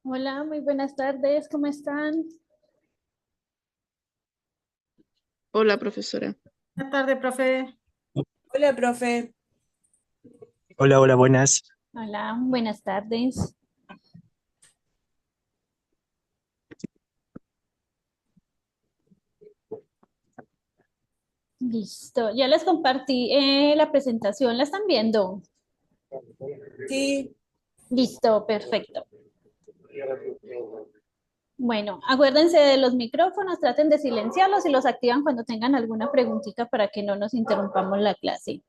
Hola, muy buenas tardes, ¿cómo están? Hola, profesora. Buenas tardes, profe. Hola, profe. Hola, hola, buenas. Hola, buenas tardes. Listo, ya les compartí la presentación, ¿la están viendo? Sí, Listo, perfecto. Bueno, acuérdense de los micrófonos, traten de silenciarlos y los activan cuando tengan alguna preguntita para que no nos interrumpamos la clase.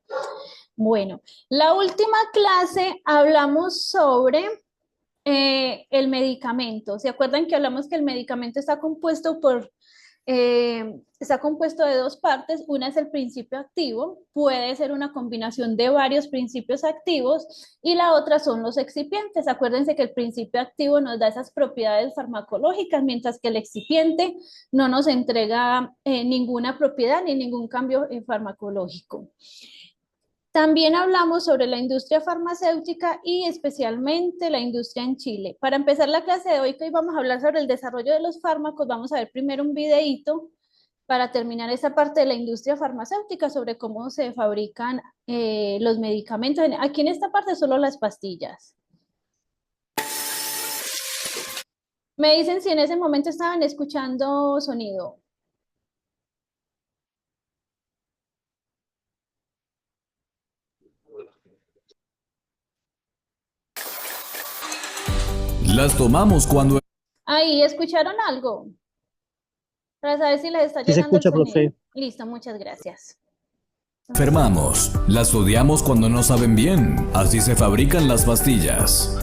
Bueno, la última clase hablamos sobre el medicamento. ¿Se acuerdan que hablamos que el medicamento está compuesto de dos partes? Una es el principio activo, puede ser una combinación de varios principios activos, y la otra son los excipientes. Acuérdense que el principio activo nos da esas propiedades farmacológicas, mientras que el excipiente no nos entrega ninguna propiedad ni ningún cambio farmacológico. También hablamos sobre la industria farmacéutica y especialmente la industria en Chile. Para empezar la clase de hoy, que hoy vamos a hablar sobre el desarrollo de los fármacos, vamos a ver primero un videíto para terminar esa parte de la industria farmacéutica sobre cómo se fabrican los medicamentos. Aquí en esta parte solo las pastillas. Me dicen si en ese momento estaban escuchando sonido. Las tomamos cuando Ahí, ¿escucharon algo? Para saber si les está Sí se llegando el escucha, sonido. profe. Listo, muchas gracias. enfermamos. Las odiamos cuando no saben bien. Así se fabrican las pastillas.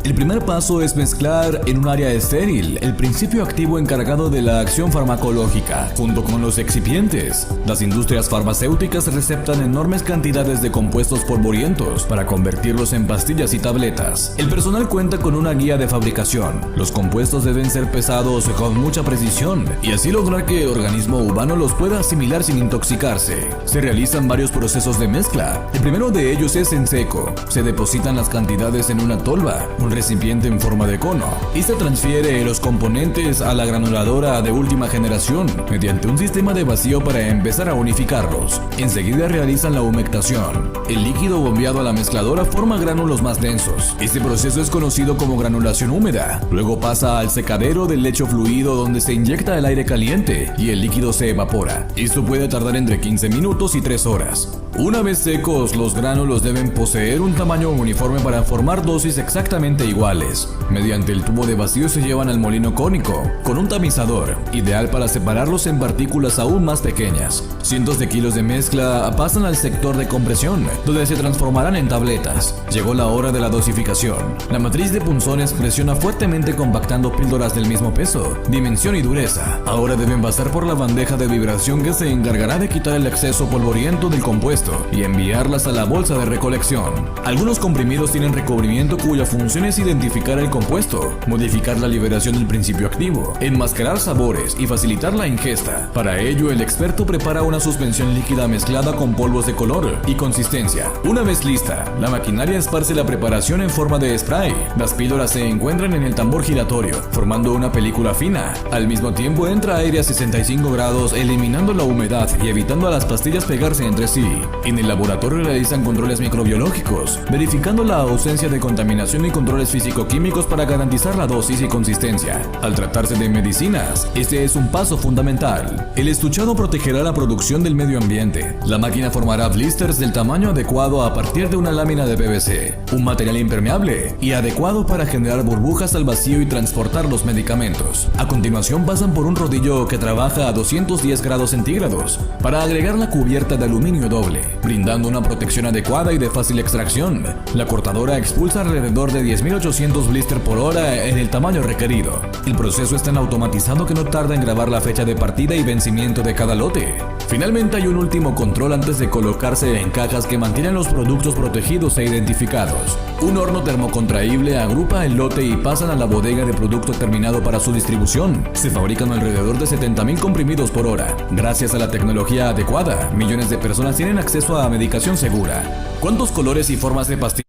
El primer paso es mezclar en un área estéril el principio activo encargado de la acción farmacológica, junto con los excipientes. Las industrias farmacéuticas receptan enormes cantidades de compuestos polvorientos para convertirlos en pastillas y tabletas. El personal cuenta con una guía de fabricación. Los compuestos deben ser pesados con mucha precisión y así lograr que el organismo humano los pueda asimilar sin intoxicarse. Se realizan varios procesos de mezcla. El primero de ellos es en seco. Se depositan las cantidades en una tolva, un recipiente en forma de cono, y se transfiere los componentes a la granuladora de última generación mediante un sistema de vacío para empezar a unificarlos. Enseguida realizan la humectación. El líquido bombeado a la mezcladora forma gránulos más densos. Este proceso es conocido como granulación húmeda. Luego pasa al secadero del lecho fluido, donde se inyecta el aire caliente y el líquido se evapora. Esto puede tardar entre 15 minutos y 3 horas. Una vez secos, los gránulos deben poseer un tamaño uniforme para formar dosis exactamente iguales. Mediante el tubo de vacío se llevan al molino cónico, con un tamizador, ideal para separarlos en partículas aún más pequeñas. Cientos de kilos de mezcla pasan al sector de compresión, donde se transformarán en tabletas. Llegó la hora de la dosificación. La matriz de punzones presiona fuertemente compactando píldoras del mismo peso, dimensión y dureza. Ahora deben pasar por la bandeja de vibración que se encargará de quitar el exceso polvoriento del compuesto y enviarlas a la bolsa de recolección. Algunos comprimidos tienen recubrimiento cuya función es identificar el compuesto, modificar la liberación del principio activo, enmascarar sabores y facilitar la ingesta. Para ello, el experto prepara una suspensión líquida mezclada con polvos de color y consistencia. Una vez lista, la maquinaria esparce la preparación en forma de spray. Las píldoras se encuentran en el tambor giratorio, formando una película fina. Al mismo tiempo entra aire a 65 grados, eliminando la humedad y evitando a las pastillas pegarse entre sí. En el laboratorio realizan controles microbiológicos, verificando la ausencia de contaminación y controles físico-químicos para garantizar la dosis y consistencia. Al tratarse de medicinas, este es un paso fundamental. El estuchado protegerá la producción del medio ambiente. La máquina formará blisters del tamaño adecuado a partir de una lámina de PVC, un material impermeable y adecuado para generar burbujas al vacío y transportar los medicamentos. A continuación pasan por un rodillo que trabaja a 210 grados centígrados para agregar la cubierta de aluminio doble, brindando una protección adecuada y de fácil extracción. La cortadora expulsa alrededor de 10.800 blisters por hora en el tamaño requerido. El proceso es tan automatizado que no tarda en grabar la fecha de partida y vencimiento de cada lote. Finalmente hay un último control antes de colocarse en cajas que mantienen los productos protegidos e identificados. Un horno termocontraíble agrupa el lote y pasan a la bodega de producto terminado para su distribución. Se fabrican alrededor de 70.000 comprimidos por hora. Gracias a la tecnología adecuada, millones de personas tienen acceso a medicación segura. ¿Cuántos colores y formas de pastillas?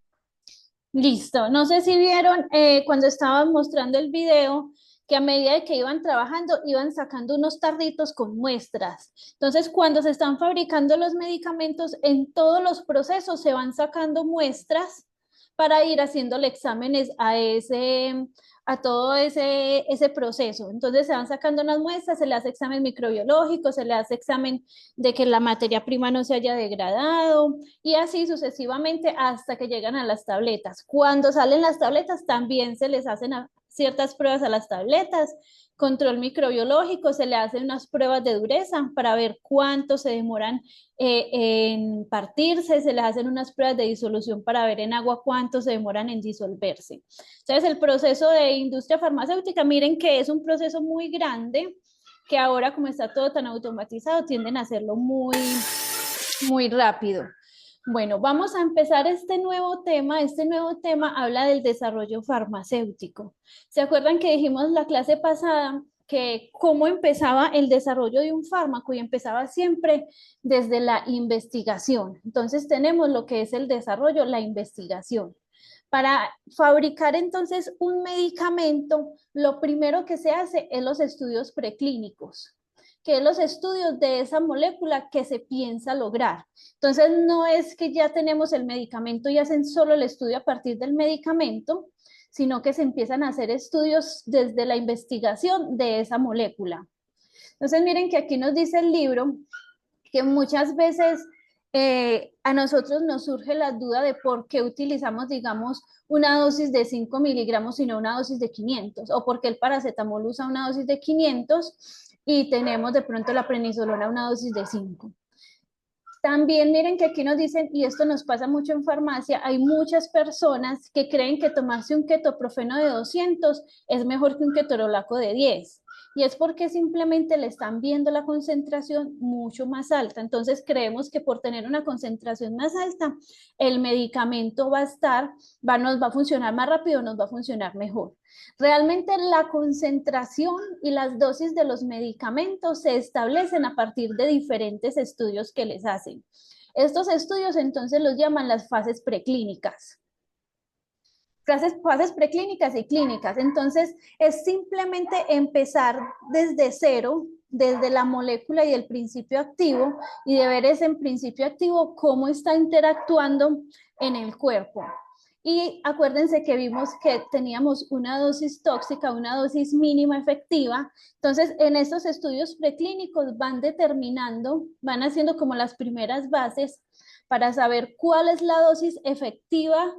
Listo. No sé si vieron cuando estaban mostrando el video que a medida de que iban trabajando, iban sacando unos tarritos con muestras. Entonces, cuando se están fabricando los medicamentos, en todos los procesos se van sacando muestras para ir haciéndole exámenes a todo ese proceso. Entonces se van sacando unas muestras, se le hace examen microbiológico, se le hace examen de que la materia prima no se haya degradado y así sucesivamente hasta que llegan a las tabletas. Cuando salen las tabletas también se les hacen ciertas pruebas a las tabletas, control microbiológico, se le hacen unas pruebas de dureza para ver cuánto se demoran en partirse, se les hacen unas pruebas de disolución para ver en agua cuánto se demoran en disolverse. Entonces, el proceso de industria farmacéutica, miren que es un proceso muy grande, que ahora como está todo tan automatizado, tienden a hacerlo muy rápido. Bueno, vamos a empezar este nuevo tema. Este nuevo tema habla del desarrollo farmacéutico. ¿Se acuerdan que dijimos la clase pasada que cómo empezaba el desarrollo de un fármaco? Y empezaba siempre desde la investigación. Entonces tenemos lo que es el desarrollo, la investigación. Para fabricar entonces un medicamento, lo primero que se hace es los estudios preclínicos, que es los estudios de esa molécula que se piensa lograr. Entonces, no es que ya tenemos el medicamento y hacen solo el estudio a partir del medicamento, sino que se empiezan a hacer estudios desde la investigación de esa molécula. Entonces, miren que aquí nos dice el libro que muchas veces a nosotros nos surge la duda de por qué utilizamos, digamos, una dosis de 5 miligramos y no una dosis de 500, o por qué el paracetamol usa una dosis de 500 y tenemos de pronto la prednisolona una dosis de 5. También miren que aquí nos dicen, y esto nos pasa mucho en farmacia, hay muchas personas que creen que tomarse un ketoprofeno de 200 es mejor que un ketorolaco de 10. Y es porque simplemente le están viendo la concentración mucho más alta. Entonces creemos que por tener una concentración más alta, el medicamento nos va a funcionar más rápido, nos va a funcionar mejor. Realmente la concentración y las dosis de los medicamentos se establecen a partir de diferentes estudios que les hacen. Estos estudios entonces los llaman las fases preclínicas. Fases preclínicas y clínicas. Entonces, es simplemente empezar desde cero, desde la molécula y el principio activo, y de ver ese principio activo cómo está interactuando en el cuerpo. Y acuérdense que vimos que teníamos una dosis tóxica, una dosis mínima efectiva. Entonces, en estos estudios preclínicos van determinando, van haciendo como las primeras bases para saber cuál es la dosis efectiva,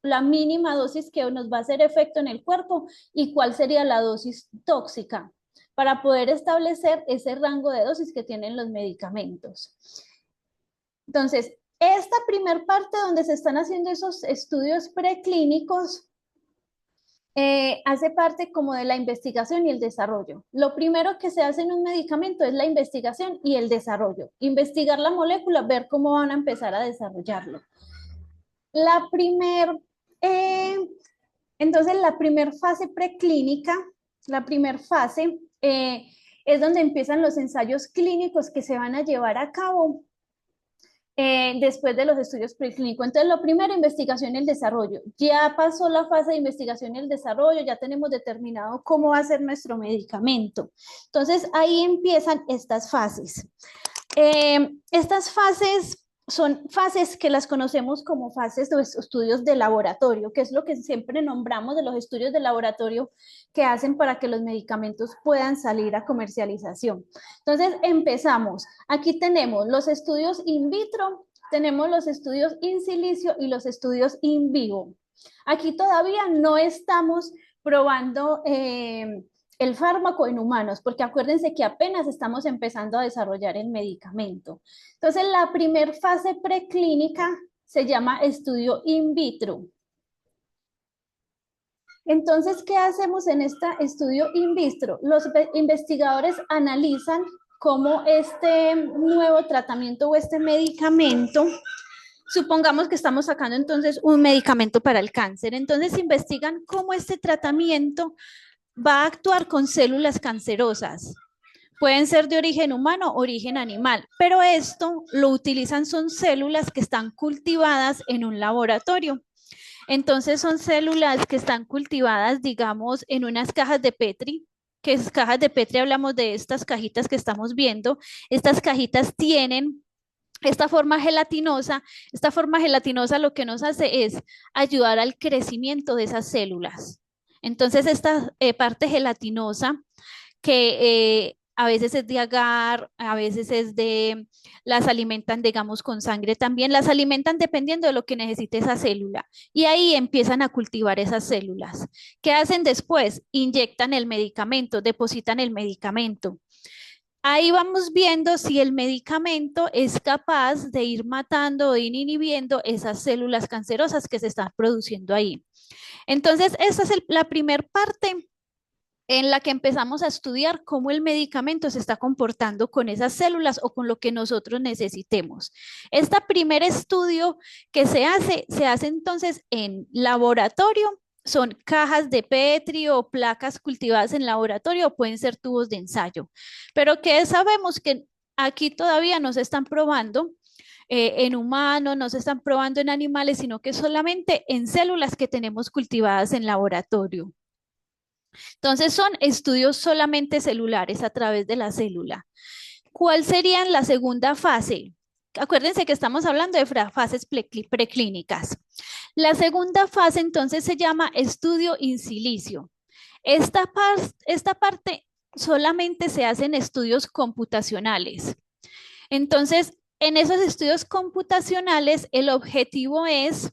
la mínima dosis que nos va a hacer efecto en el cuerpo y cuál sería la dosis tóxica para poder establecer ese rango de dosis que tienen los medicamentos. Entonces, esta primer parte donde se están haciendo esos estudios preclínicos hace parte como de la investigación y el desarrollo. Lo primero que se hace en un medicamento es la investigación y el desarrollo. Investigar la molécula, ver cómo van a empezar a desarrollarlo. Entonces, la primera fase preclínica, la primera fase es donde empiezan los ensayos clínicos que se van a llevar a cabo después de los estudios preclínicos. Entonces, lo primero, investigación y el desarrollo. Ya pasó la fase de investigación y el desarrollo, ya tenemos determinado cómo va a ser nuestro medicamento. Entonces, ahí empiezan estas fases. Estas fases son fases que las conocemos como fases de estudios de laboratorio, que es lo que siempre nombramos de los estudios de laboratorio que hacen para que los medicamentos puedan salir a comercialización. Entonces, empezamos. Aquí tenemos los estudios in vitro, tenemos los estudios in silicio y los estudios in vivo. Aquí todavía no estamos probando el fármaco en humanos, porque acuérdense que apenas estamos empezando a desarrollar el medicamento. Entonces, la primera fase preclínica se llama estudio in vitro. Entonces, ¿qué hacemos en este estudio in vitro? Los investigadores analizan cómo este nuevo tratamiento o este medicamento, supongamos que estamos sacando entonces un medicamento para el cáncer, entonces investigan cómo este tratamiento va a actuar con células cancerosas. Pueden ser de origen humano o origen animal, pero esto lo utilizan son células que están cultivadas en un laboratorio. Entonces son células que están cultivadas, digamos, en unas cajas de Petri, que es cajas de Petri, hablamos de estas cajitas que estamos viendo. Estas cajitas tienen esta forma gelatinosa. Esta forma gelatinosa lo que nos hace es ayudar al crecimiento de esas células. Entonces esta parte gelatinosa que a veces es de agar, a veces es las alimentan, digamos, con sangre también, las alimentan dependiendo de lo que necesite esa célula. Y ahí empiezan a cultivar esas células. ¿Qué hacen después? Inyectan el medicamento, depositan el medicamento. Ahí vamos viendo si el medicamento es capaz de ir matando o ir inhibiendo esas células cancerosas que se están produciendo ahí. Entonces, esa es la primera parte en la que empezamos a estudiar cómo el medicamento se está comportando con esas células o con lo que nosotros necesitemos. Este primer estudio que se hace entonces en laboratorio. Son cajas de Petri o placas cultivadas en laboratorio o pueden ser tubos de ensayo. Pero que sabemos que aquí todavía no se están probando en humanos, no se están probando en animales, sino que solamente en células que tenemos cultivadas en laboratorio. Entonces son estudios solamente celulares a través de la célula. ¿Cuál sería la segunda fase? Acuérdense que estamos hablando de fases preclínicas. La segunda fase entonces se llama estudio in silicio. Esta parte solamente se hace en estudios computacionales. Entonces, en esos estudios computacionales, el objetivo es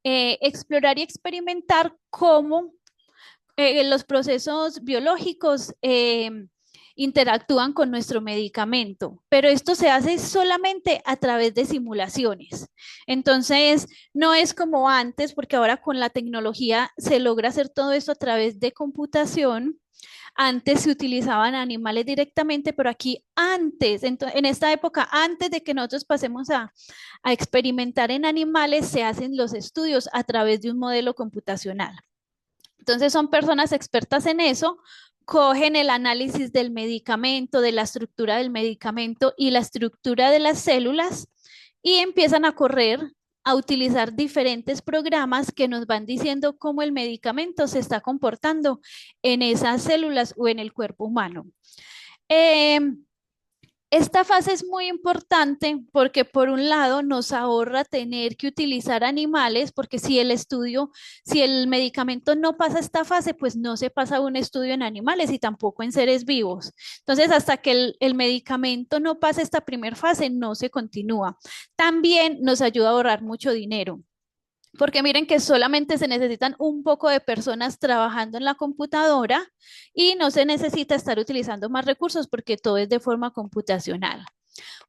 explorar y experimentar cómo los procesos biológicos interactúan con nuestro medicamento, pero esto se hace solamente a través de simulaciones. Entonces, no es como antes, porque ahora con la tecnología se logra hacer todo esto a través de computación. Antes se utilizaban animales directamente, pero aquí antes, en esta época, antes de que nosotros pasemos a experimentar en animales, se hacen los estudios a través de un modelo computacional. Entonces son personas expertas en eso, cogen el análisis del medicamento, de la estructura del medicamento y la estructura de las células y empiezan a correr, a utilizar diferentes programas que nos van diciendo cómo el medicamento se está comportando en esas células o en el cuerpo humano. Esta fase es muy importante porque por un lado nos ahorra tener que utilizar animales, porque si el medicamento no pasa esta fase, pues no se pasa un estudio en animales y tampoco en seres vivos. Entonces, hasta que el medicamento no pase esta primera fase, no se continúa. También nos ayuda a ahorrar mucho dinero. Porque miren que solamente se necesitan un poco de personas trabajando en la computadora y no se necesita estar utilizando más recursos porque todo es de forma computacional.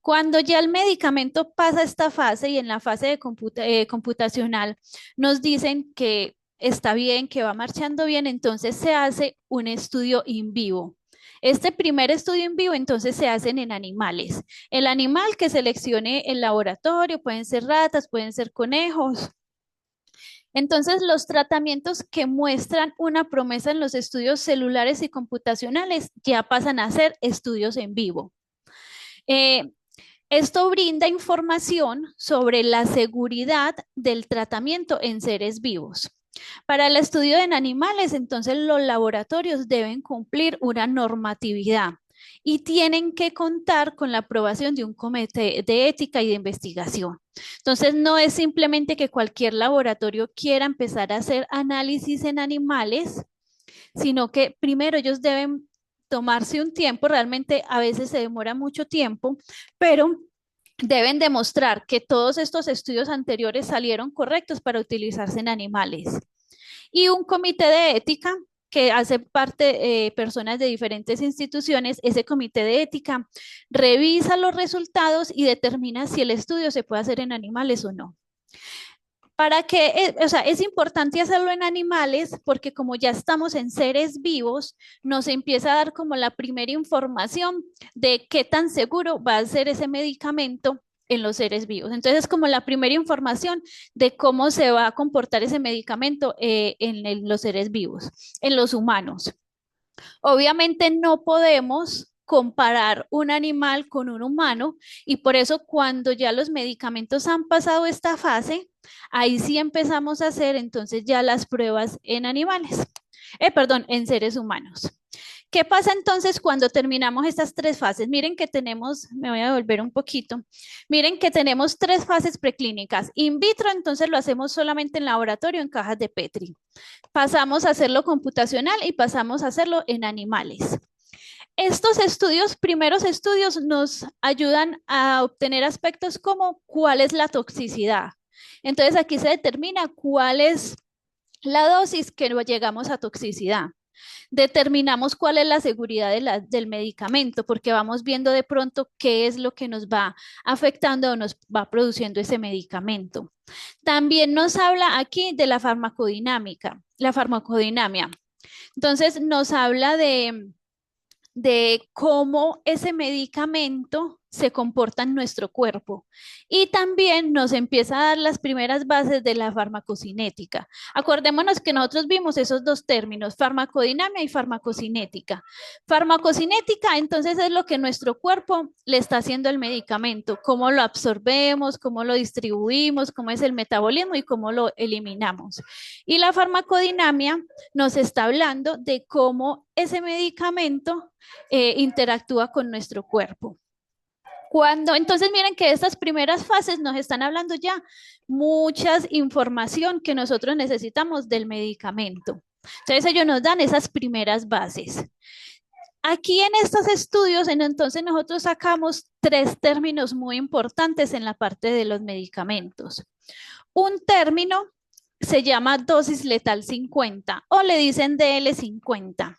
Cuando ya el medicamento pasa esta fase y en la fase de computacional nos dicen que está bien, que va marchando bien, entonces se hace un estudio in vivo. Este primer estudio en vivo entonces se hacen en animales. El animal que seleccione el laboratorio, pueden ser ratas, pueden ser conejos. Entonces, los tratamientos que muestran una promesa en los estudios celulares y computacionales ya pasan a ser estudios en vivo. Esto brinda información sobre la seguridad del tratamiento en seres vivos. Para el estudio en animales, entonces los laboratorios deben cumplir una normatividad y tienen que contar con la aprobación de un comité de ética y de investigación. Entonces, no es simplemente que cualquier laboratorio quiera empezar a hacer análisis en animales, sino que primero ellos deben tomarse un tiempo, realmente a veces se demora mucho tiempo, pero deben demostrar que todos estos estudios anteriores salieron correctos para utilizarse en animales. Y un comité de ética que hace parte personas de diferentes instituciones, ese comité de ética revisa los resultados y determina si el estudio se puede hacer en animales o no. Es importante hacerlo en animales porque como ya estamos en seres vivos, nos empieza a dar como la primera información de qué tan seguro va a ser ese medicamento en los seres vivos. Entonces, es como la primera información de cómo se va a comportar ese medicamento en los seres vivos, en los humanos. Obviamente no podemos comparar un animal con un humano y por eso cuando ya los medicamentos han pasado esta fase, Ahí sí empezamos a hacer entonces ya las pruebas en animales, perdón, en seres humanos. ¿Qué pasa entonces cuando terminamos estas tres fases? Miren que tenemos, me voy a devolver un poquito, miren que tenemos tres fases preclínicas. In vitro, entonces lo hacemos solamente en laboratorio, en cajas de Petri. Pasamos a hacerlo computacional y pasamos a hacerlo en animales. Estos estudios, primeros estudios, nos ayudan a obtener aspectos como cuál es la toxicidad. Entonces aquí se determina cuál es la dosis que llegamos a toxicidad. Determinamos cuál es la seguridad del medicamento, porque vamos viendo de pronto qué es lo que nos va afectando o nos va produciendo ese medicamento. También nos habla aquí de la farmacodinámica, la farmacodinamia. Entonces nos habla de cómo ese medicamento se comporta en nuestro cuerpo y también nos empieza a dar las primeras bases de la farmacocinética. Acordémonos que nosotros vimos esos dos términos, farmacodinamia y farmacocinética. Farmacocinética, entonces, es lo que nuestro cuerpo le está haciendo al medicamento, cómo lo absorbemos, cómo lo distribuimos, cómo es el metabolismo y cómo lo eliminamos. Y la farmacodinamia nos está hablando de cómo ese medicamento interactúa con nuestro cuerpo. Entonces miren que estas primeras fases nos están hablando ya mucha información que nosotros necesitamos del medicamento. Entonces ellos nos dan esas primeras bases. Aquí en estos estudios, entonces nosotros sacamos tres términos muy importantes en la parte de los medicamentos. Un término se llama dosis letal 50 o le dicen DL50.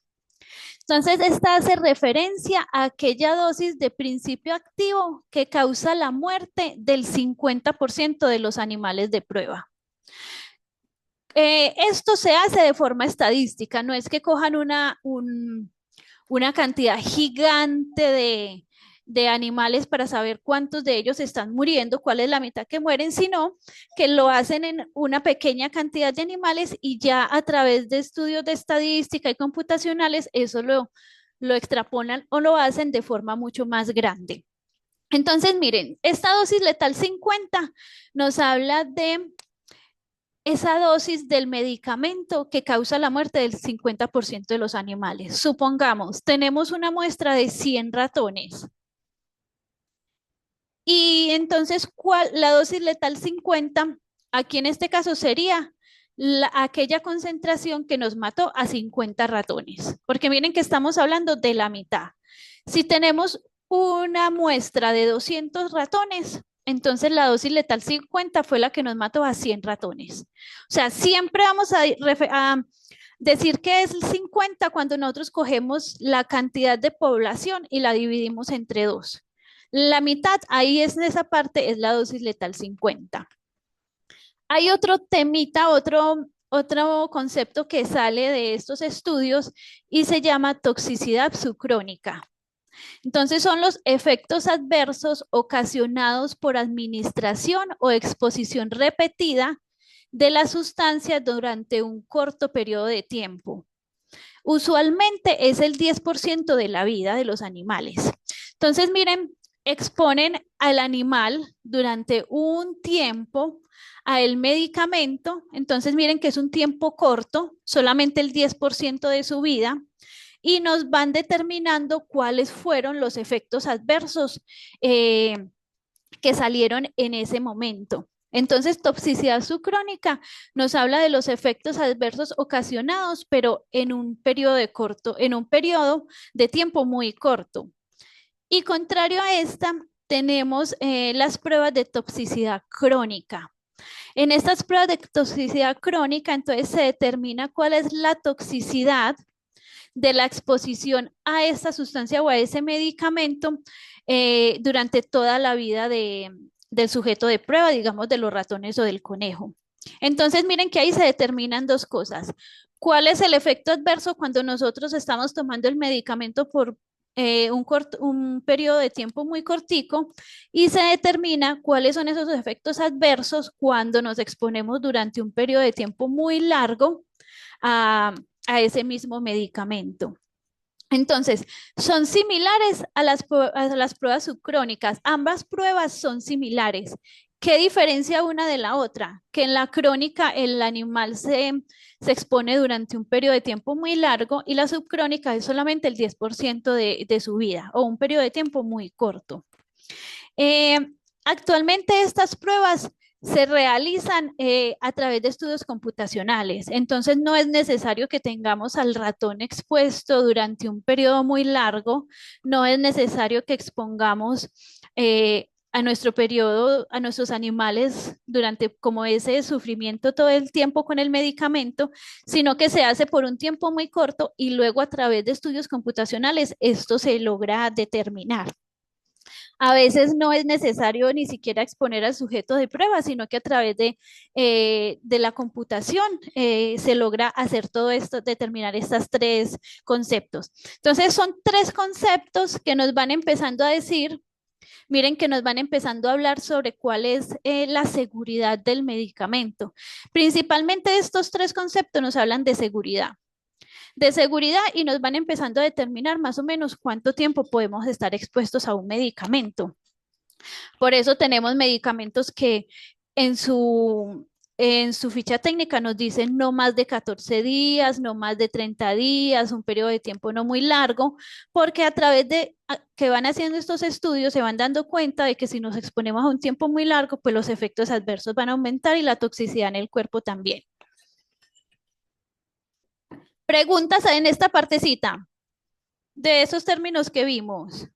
Entonces, esta hace referencia a aquella dosis de principio activo que causa la muerte del 50% de los animales de prueba. Esto se hace de forma estadística, no es que cojan una cantidad gigante de animales para saber cuántos de ellos están muriendo, cuál es la mitad que mueren, sino que lo hacen en una pequeña cantidad de animales y ya a través de estudios de estadística y computacionales eso lo extrapolan o lo hacen de forma mucho más grande. Entonces, miren, esta dosis letal 50 nos habla de esa dosis del medicamento que causa la muerte del 50% de los animales. Supongamos, tenemos una muestra de 100 ratones. Y entonces, la dosis letal 50, aquí en este caso sería aquella concentración que nos mató a 50 ratones. Porque miren que estamos hablando de la mitad. Si tenemos una muestra de 200 ratones, entonces la dosis letal 50 fue la que nos mató a 100 ratones. O sea, siempre vamos a decir que es el 50 cuando nosotros cogemos la cantidad de población y la dividimos entre 2. La mitad, ahí es en esa parte, es la dosis letal 50. Hay otro temita, otro concepto que sale de estos estudios y se llama toxicidad subcrónica. Entonces son los efectos adversos ocasionados por administración o exposición repetida de la sustancia durante un corto periodo de tiempo. Usualmente es el 10% de la vida de los animales. Entonces miren, exponen al animal durante un tiempo al medicamento, entonces miren que es un tiempo corto, solamente el 10% de su vida, y nos van determinando cuáles fueron los efectos adversos que salieron en ese momento. Entonces, toxicidad subcrónica nos habla de los efectos adversos ocasionados, pero en un periodo de tiempo muy corto. Y contrario a esta, tenemos las pruebas de toxicidad crónica. En estas pruebas de toxicidad crónica, entonces se determina cuál es la toxicidad de la exposición a esta sustancia o a ese medicamento durante toda la vida del sujeto de prueba, digamos de los ratones o del conejo. Entonces miren que ahí se determinan dos cosas. ¿Cuál es el efecto adverso cuando nosotros estamos tomando el medicamento por un periodo de tiempo muy cortico? Y se determina cuáles son esos efectos adversos cuando nos exponemos durante un periodo de tiempo muy largo a ese mismo medicamento. Entonces, son similares a las pruebas subcrónicas. Ambas pruebas son similares. ¿Qué diferencia una de la otra? Que en la crónica el animal se expone durante un periodo de tiempo muy largo y la subcrónica es solamente el 10% de su vida o un periodo de tiempo muy corto. Actualmente estas pruebas se realizan a través de estudios computacionales, entonces no es necesario que tengamos al ratón expuesto durante un periodo muy largo, no es necesario que expongamos a nuestro periodo, a nuestros animales durante como ese sufrimiento todo el tiempo con el medicamento, sino que se hace por un tiempo muy corto y luego a través de estudios computacionales esto se logra determinar. A veces no es necesario ni siquiera exponer al sujeto de prueba, sino que a través de la computación se logra hacer todo esto, determinar estos tres conceptos. Entonces son tres conceptos que nos van empezando a decir, miren que nos van empezando a hablar sobre cuál es la seguridad del medicamento. Principalmente estos tres conceptos nos hablan de seguridad y nos van empezando a determinar más o menos cuánto tiempo podemos estar expuestos a un medicamento. Por eso tenemos medicamentos que en su ficha técnica nos dicen no más de 14 días, no más de 30 días, un periodo de tiempo no muy largo, porque a través de que van haciendo estos estudios se van dando cuenta de que si nos exponemos a un tiempo muy largo, pues los efectos adversos van a aumentar y la toxicidad en el cuerpo también. Preguntas en esta partecita de esos términos que vimos.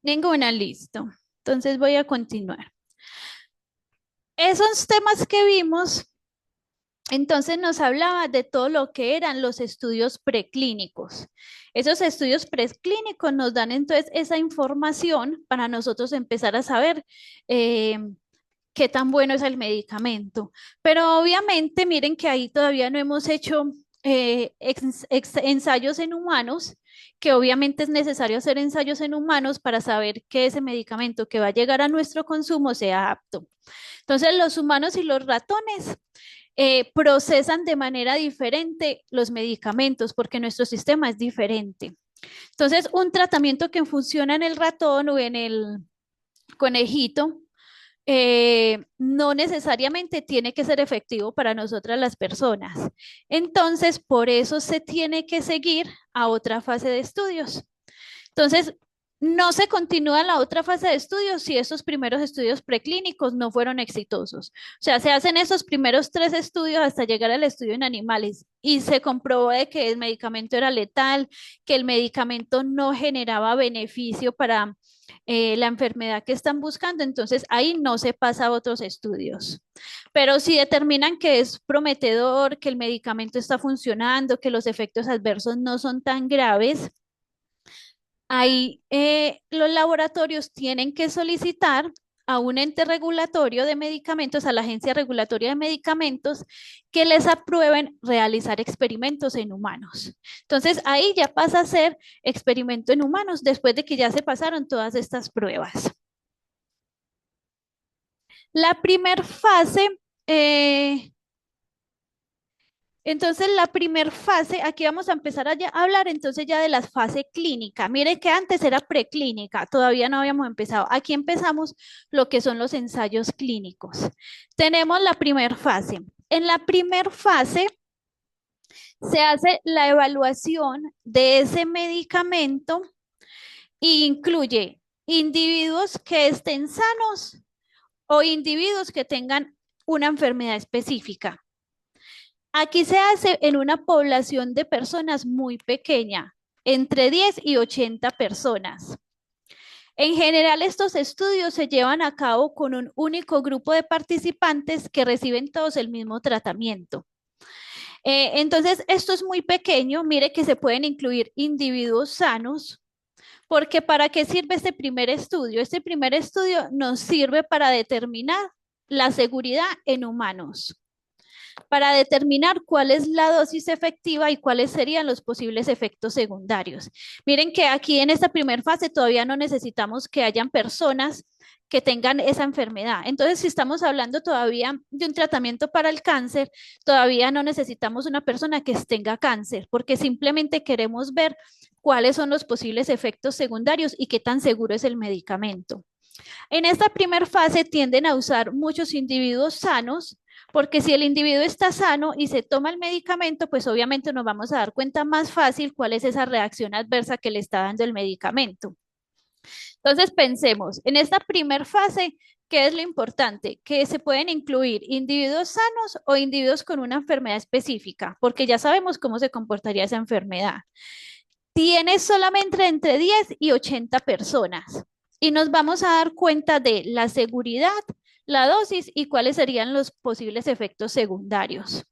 Ninguna, listo. Entonces voy a continuar. Esos temas que vimos, entonces nos hablaba de todo lo que eran los estudios preclínicos. Esos estudios preclínicos nos dan entonces esa información para nosotros empezar a saber qué tan bueno es el medicamento. Pero obviamente miren que ahí todavía no hemos hecho ensayos en humanos, que obviamente es necesario hacer ensayos en humanos para saber que ese medicamento que va a llegar a nuestro consumo sea apto. Entonces los humanos y los ratones procesan de manera diferente los medicamentos porque nuestro sistema es diferente. Entonces un tratamiento que funciona en el ratón o en el conejito no necesariamente tiene que ser efectivo para nosotras las personas. Entonces, por eso se tiene que seguir a otra fase de estudios. Entonces, no se continúa la otra fase de estudios si esos primeros estudios preclínicos no fueron exitosos. O sea, se hacen esos primeros 3 estudios hasta llegar al estudio en animales y se comprobó de que el medicamento era letal, que el medicamento no generaba beneficio para la enfermedad que están buscando, entonces ahí no se pasa a otros estudios. Pero si determinan que es prometedor, que el medicamento está funcionando, que los efectos adversos no son tan graves, ahí los laboratorios tienen que solicitar a un ente regulatorio de medicamentos, a la Agencia Regulatoria de Medicamentos, que les aprueben realizar experimentos en humanos. Entonces, ahí ya pasa a ser experimento en humanos después de que ya se pasaron todas estas pruebas. La primera fase, entonces la primera fase, aquí vamos a empezar a hablar entonces ya de la fase clínica. Mire que antes era preclínica, todavía no habíamos empezado. Aquí empezamos lo que son los ensayos clínicos. Tenemos la primera fase. En la primera fase se hace la evaluación de ese medicamento e incluye individuos que estén sanos o individuos que tengan una enfermedad específica. Aquí se hace en una población de personas muy pequeña, entre 10 y 80 personas. En general, estos estudios se llevan a cabo con un único grupo de participantes que reciben todos el mismo tratamiento. Entonces, esto es muy pequeño. Mire que se pueden incluir individuos sanos, porque ¿para qué sirve este primer estudio? Este primer estudio nos sirve para determinar la seguridad en humanos, para determinar cuál es la dosis efectiva y cuáles serían los posibles efectos secundarios. Miren que aquí en esta primera fase todavía no necesitamos que hayan personas que tengan esa enfermedad. Entonces, si estamos hablando todavía de un tratamiento para el cáncer, todavía no necesitamos una persona que tenga cáncer, porque simplemente queremos ver cuáles son los posibles efectos secundarios y qué tan seguro es el medicamento. En esta primera fase tienden a usar muchos individuos sanos, porque si el individuo está sano y se toma el medicamento, pues obviamente nos vamos a dar cuenta más fácil cuál es esa reacción adversa que le está dando el medicamento. Entonces pensemos, en esta primera fase, ¿qué es lo importante? Que se pueden incluir individuos sanos o individuos con una enfermedad específica, porque ya sabemos cómo se comportaría esa enfermedad. Tiene solamente entre 10 y 80 personas y nos vamos a dar cuenta de la seguridad, la dosis y cuáles serían los posibles efectos secundarios.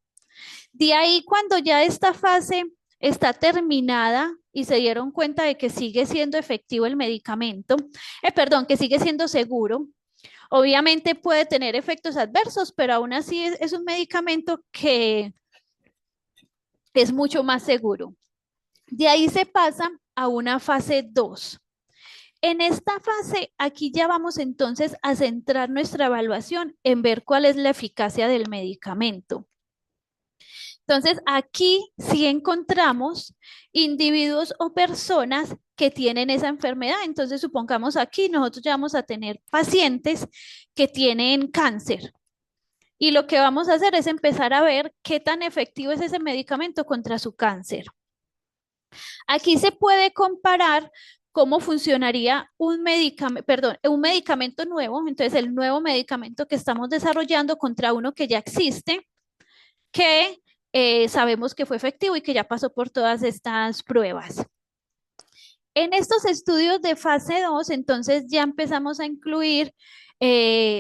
De ahí, cuando ya esta fase está terminada y se dieron cuenta de que sigue siendo efectivo el medicamento, que sigue siendo seguro, obviamente puede tener efectos adversos, pero aún así es un medicamento que es mucho más seguro. De ahí se pasa a una fase 2. En esta fase, aquí ya vamos entonces a centrar nuestra evaluación en ver cuál es la eficacia del medicamento. Entonces, aquí sí encontramos individuos o personas que tienen esa enfermedad. Entonces, supongamos aquí, nosotros ya vamos a tener pacientes que tienen cáncer. Y lo que vamos a hacer es empezar a ver qué tan efectivo es ese medicamento contra su cáncer. Aquí se puede comparar cómo funcionaría un medicamento nuevo, entonces el nuevo medicamento que estamos desarrollando contra uno que ya existe, que sabemos que fue efectivo y que ya pasó por todas estas pruebas. En estos estudios de fase 2, entonces ya empezamos a incluir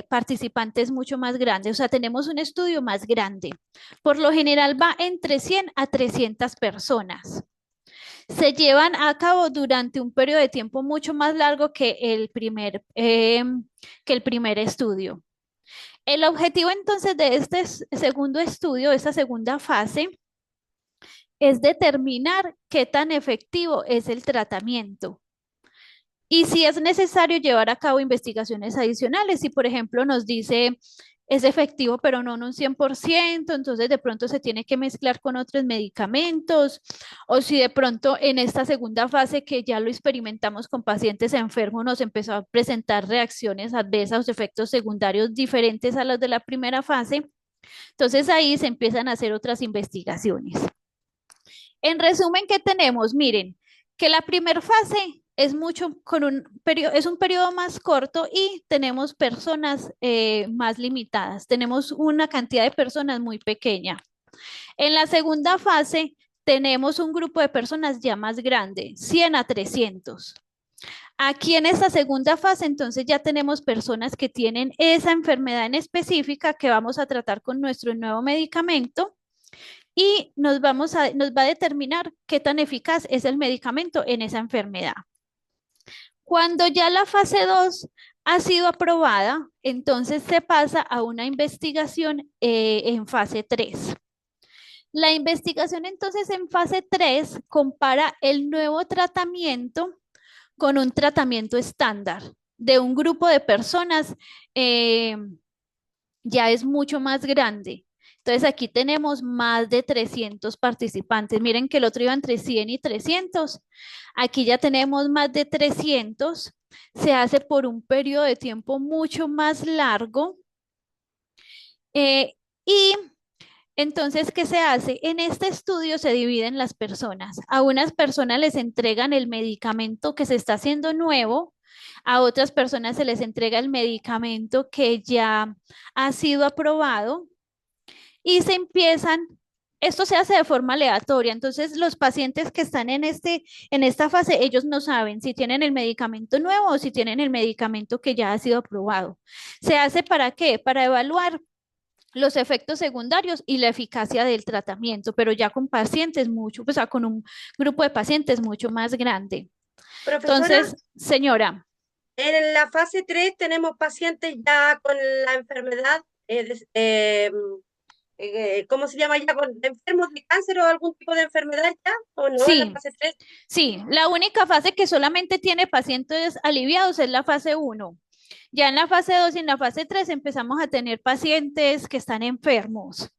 participantes mucho más grandes, o sea, tenemos un estudio más grande. Por lo general va entre 100 a 300 personas. Se llevan a cabo durante un periodo de tiempo mucho más largo que el primer estudio. El objetivo entonces de este segundo estudio, esta segunda fase, es determinar qué tan efectivo es el tratamiento y si es necesario llevar a cabo investigaciones adicionales. Si, por ejemplo, nos dice es efectivo, pero no en un 100%, entonces de pronto se tiene que mezclar con otros medicamentos, o si de pronto en esta segunda fase que ya lo experimentamos con pacientes enfermos nos empezó a presentar reacciones adversas o efectos secundarios diferentes a los de la primera fase, entonces ahí se empiezan a hacer otras investigaciones. En resumen, ¿qué tenemos? Miren, que la primera fase es un periodo más corto y tenemos personas más limitadas. Tenemos una cantidad de personas muy pequeña. En la segunda fase tenemos un grupo de personas ya más grande, 100 a 300. Aquí en esta segunda fase, entonces ya tenemos personas que tienen esa enfermedad en específica que vamos a tratar con nuestro nuevo medicamento y nos va a determinar qué tan eficaz es el medicamento en esa enfermedad. Cuando ya la fase 2 ha sido aprobada, entonces se pasa a una investigación en fase 3. La investigación entonces en fase 3 compara el nuevo tratamiento con un tratamiento estándar de un grupo de personas ya es mucho más grande. Entonces aquí tenemos más de 300 participantes. Miren que el otro iba entre 100 y 300. Aquí ya tenemos más de 300. Se hace por un periodo de tiempo mucho más largo. Y entonces, ¿qué se hace? En este estudio se dividen las personas. A unas personas les entregan el medicamento que se está haciendo nuevo. A otras personas se les entrega el medicamento que ya ha sido aprobado. Y esto se hace de forma aleatoria, entonces los pacientes que están en esta fase, ellos no saben si tienen el medicamento nuevo o si tienen el medicamento que ya ha sido aprobado. ¿Se hace para qué? Para evaluar los efectos secundarios y la eficacia del tratamiento, pero ya con pacientes con un grupo de pacientes mucho más grande. Profesora, Entonces, señora. en la fase 3 tenemos pacientes ya con la enfermedad, ¿cómo se llama ya? ¿Con enfermos de cáncer o algún tipo de enfermedad ya? ¿O no? Sí, En la fase 3. sí, la única fase que solamente tiene pacientes aliviados es la fase 1. Ya en la fase 2 y en la fase 3 empezamos a tener pacientes que están enfermos.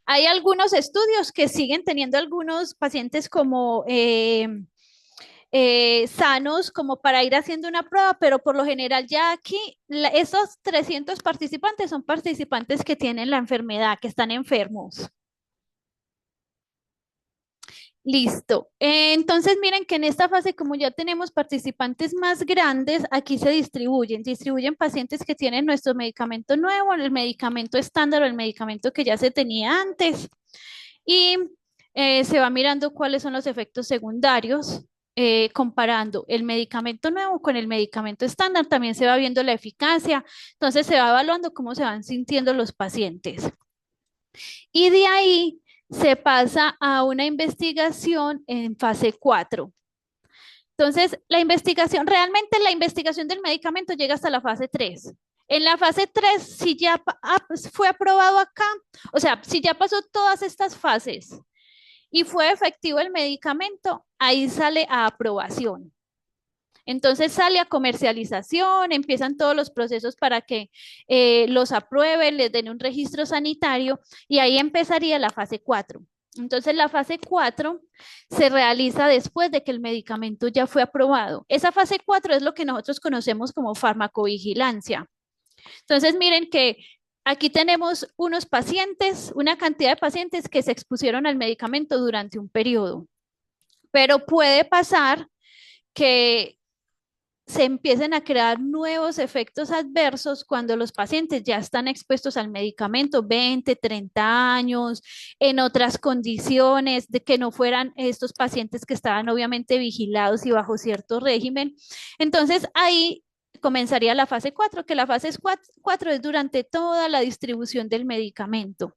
Hay algunos estudios que siguen teniendo algunos pacientes como sanos como para ir haciendo una prueba, pero por lo general ya aquí esos 300 participantes son participantes que tienen la enfermedad, que están enfermos. Listo. Entonces miren que en esta fase, como ya tenemos participantes más grandes, aquí se distribuyen pacientes que tienen nuestro medicamento nuevo, el medicamento estándar o el medicamento que ya se tenía antes. Y se va mirando cuáles son los efectos secundarios, comparando el medicamento nuevo con el medicamento estándar. También se va viendo la eficacia. Entonces se va evaluando cómo se van sintiendo los pacientes. Y de ahí se pasa a una investigación en fase 4. Entonces, realmente la investigación del medicamento llega hasta la fase 3. En la fase 3, si ya fue aprobado acá, o sea, si ya pasó todas estas fases y fue efectivo el medicamento, ahí sale a aprobación. Entonces sale a comercialización, empiezan todos los procesos para que los aprueben, les den un registro sanitario y ahí empezaría la fase 4. Entonces la fase 4 se realiza después de que el medicamento ya fue aprobado. Esa fase 4 es lo que nosotros conocemos como farmacovigilancia. Entonces miren que aquí tenemos unos pacientes, una cantidad de pacientes que se expusieron al medicamento durante un periodo, pero puede pasar que se empiecen a crear nuevos efectos adversos cuando los pacientes ya están expuestos al medicamento 20, 30 años, en otras condiciones, de que no fueran estos pacientes que estaban obviamente vigilados y bajo cierto régimen. Entonces ahí comenzaría la fase 4, que la fase 4 es durante toda la distribución del medicamento,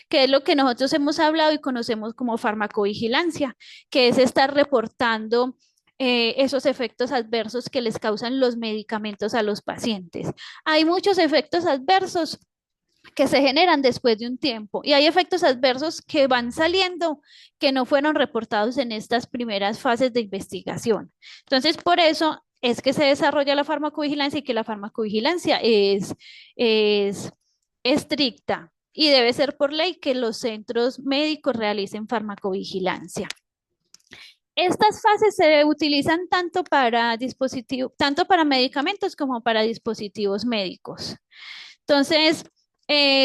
que es lo que nosotros hemos hablado y conocemos como farmacovigilancia, que es estar reportando esos efectos adversos que les causan los medicamentos a los pacientes. Hay muchos efectos adversos que se generan después de un tiempo y hay efectos adversos que van saliendo que no fueron reportados en estas primeras fases de investigación. Entonces, por eso es que se desarrolla la farmacovigilancia y que la farmacovigilancia es estricta y debe ser por ley que los centros médicos realicen farmacovigilancia. Estas fases se utilizan tanto para medicamentos como para dispositivos médicos. Entonces,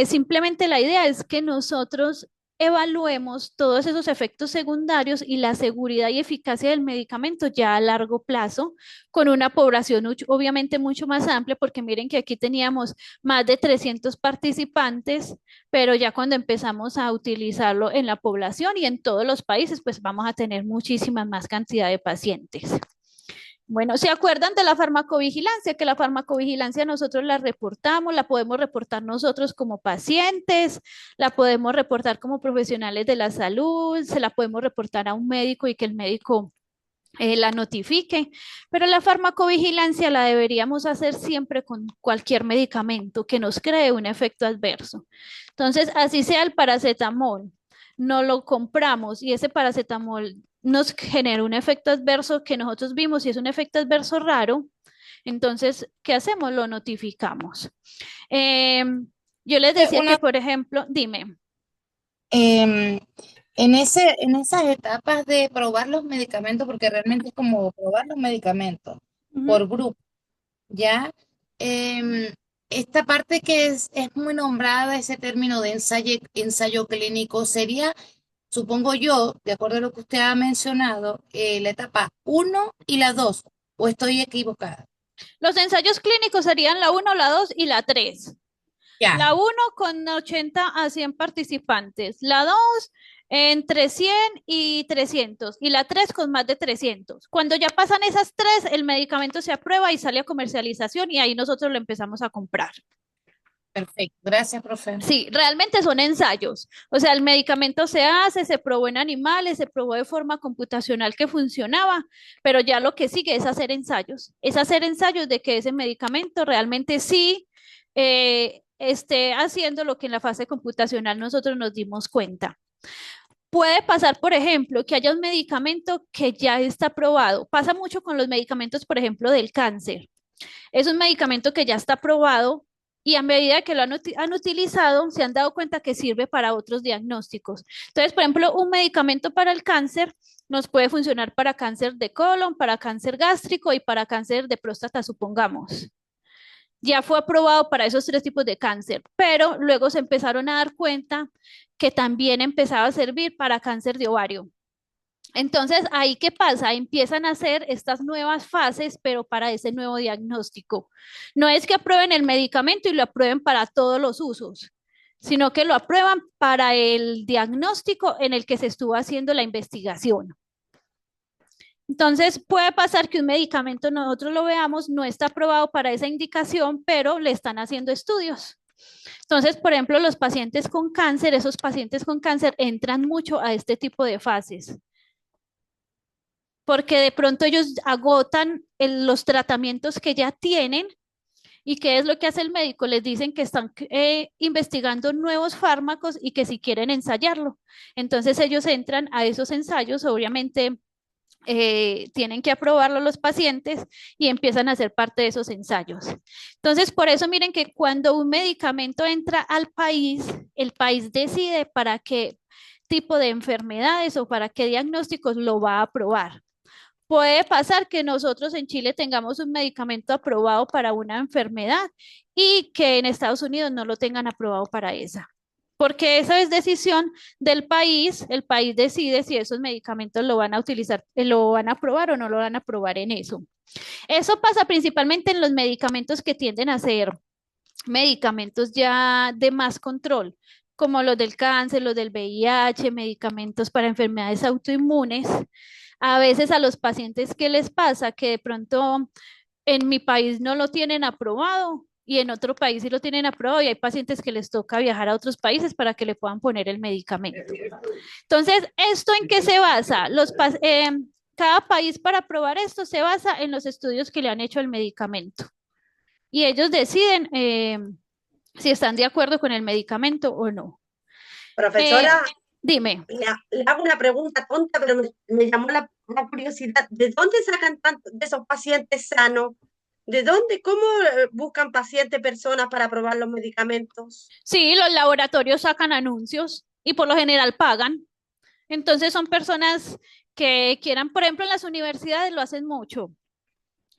simplemente la idea es que nosotros evaluemos todos esos efectos secundarios y la seguridad y eficacia del medicamento ya a largo plazo, con una población obviamente mucho más amplia, porque miren que aquí teníamos más de 300 participantes, pero ya cuando empezamos a utilizarlo en la población y en todos los países, pues vamos a tener muchísima más cantidad de pacientes. Bueno, ¿se acuerdan de la farmacovigilancia? Que la farmacovigilancia nosotros la reportamos, la podemos reportar nosotros como pacientes, la podemos reportar como profesionales de la salud, se la podemos reportar a un médico y que el médico la notifique, pero la farmacovigilancia la deberíamos hacer siempre con cualquier medicamento que nos cree un efecto adverso. Entonces, así sea el paracetamol, no lo compramos y ese paracetamol nos genera un efecto adverso que nosotros vimos y es un efecto adverso raro, entonces, ¿qué hacemos? Lo notificamos. Yo les decía que, por ejemplo, dime. En esas etapas de probar los medicamentos, porque realmente es como probar los medicamentos por grupo, ¿ya? Esta parte que es muy nombrada, ese término de ensayo clínico, sería, supongo yo, de acuerdo a lo que usted ha mencionado, la etapa 1 y la 2, ¿o estoy equivocada? Los ensayos clínicos serían la 1, la 2 y la 3. Ya. La 1 con 80 a 100 participantes, la 2 entre 100 y 300 y la 3 con más de 300. Cuando ya pasan esas 3, el medicamento se aprueba y sale a comercialización y ahí nosotros lo empezamos a comprar. Perfecto, gracias, profe. Sí, realmente son ensayos. O sea, el medicamento se hace, se probó en animales, se probó de forma computacional que funcionaba, pero ya lo que sigue es hacer ensayos. Es hacer ensayos de que ese medicamento realmente sí esté haciendo lo que en la fase computacional nosotros nos dimos cuenta. Puede pasar, por ejemplo, que haya un medicamento que ya está aprobado. Pasa mucho con los medicamentos, por ejemplo, del cáncer. Es un medicamento que ya está aprobado, y a medida que lo han utilizado, se han dado cuenta que sirve para otros diagnósticos. Entonces, por ejemplo, un medicamento para el cáncer nos puede funcionar para cáncer de colon, para cáncer gástrico y para cáncer de próstata, supongamos. Ya fue aprobado para esos 3 tipos de cáncer, pero luego se empezaron a dar cuenta que también empezaba a servir para cáncer de ovario. Entonces, ahí qué pasa, empiezan a hacer estas nuevas fases, pero para ese nuevo diagnóstico. No es que aprueben el medicamento y lo aprueben para todos los usos, sino que lo aprueban para el diagnóstico en el que se estuvo haciendo la investigación. Entonces, puede pasar que un medicamento nosotros lo veamos, no está aprobado para esa indicación, pero le están haciendo estudios. Entonces, por ejemplo, los pacientes con cáncer, esos pacientes con cáncer entran mucho a este tipo de fases, porque de pronto ellos agotan los tratamientos que ya tienen. ¿Y qué es lo que hace el médico? Les dicen que están investigando nuevos fármacos y que si quieren ensayarlo. Entonces ellos entran a esos ensayos, obviamente tienen que aprobarlo los pacientes y empiezan a ser parte de esos ensayos. Entonces, por eso miren que cuando un medicamento entra al país, el país decide para qué tipo de enfermedades o para qué diagnósticos lo va a aprobar. Puede pasar que nosotros en Chile tengamos un medicamento aprobado para una enfermedad y que en Estados Unidos no lo tengan aprobado para esa. Porque esa es decisión del país, el país decide si esos medicamentos lo van a utilizar, lo van a aprobar o no lo van a aprobar en eso. Eso pasa principalmente en los medicamentos que tienden a ser medicamentos ya de más control, como los del cáncer, los del VIH, medicamentos para enfermedades autoinmunes. A veces a los pacientes, ¿qué les pasa? Que de pronto en mi país no lo tienen aprobado y en otro país sí lo tienen aprobado y hay pacientes que les toca viajar a otros países para que le puedan poner el medicamento. Entonces, ¿esto en qué se basa? Cada país para aprobar esto se basa en los estudios que le han hecho al medicamento y ellos deciden si están de acuerdo con el medicamento o no. Profesora, Dime. le hago una pregunta tonta, pero me llamó la curiosidad. ¿De dónde sacan tanto de esos pacientes sanos? ¿De dónde? ¿Cómo buscan pacientes, personas para probar los medicamentos? Sí, los laboratorios sacan anuncios y por lo general pagan. Entonces son personas que quieran, por ejemplo, en las universidades lo hacen mucho.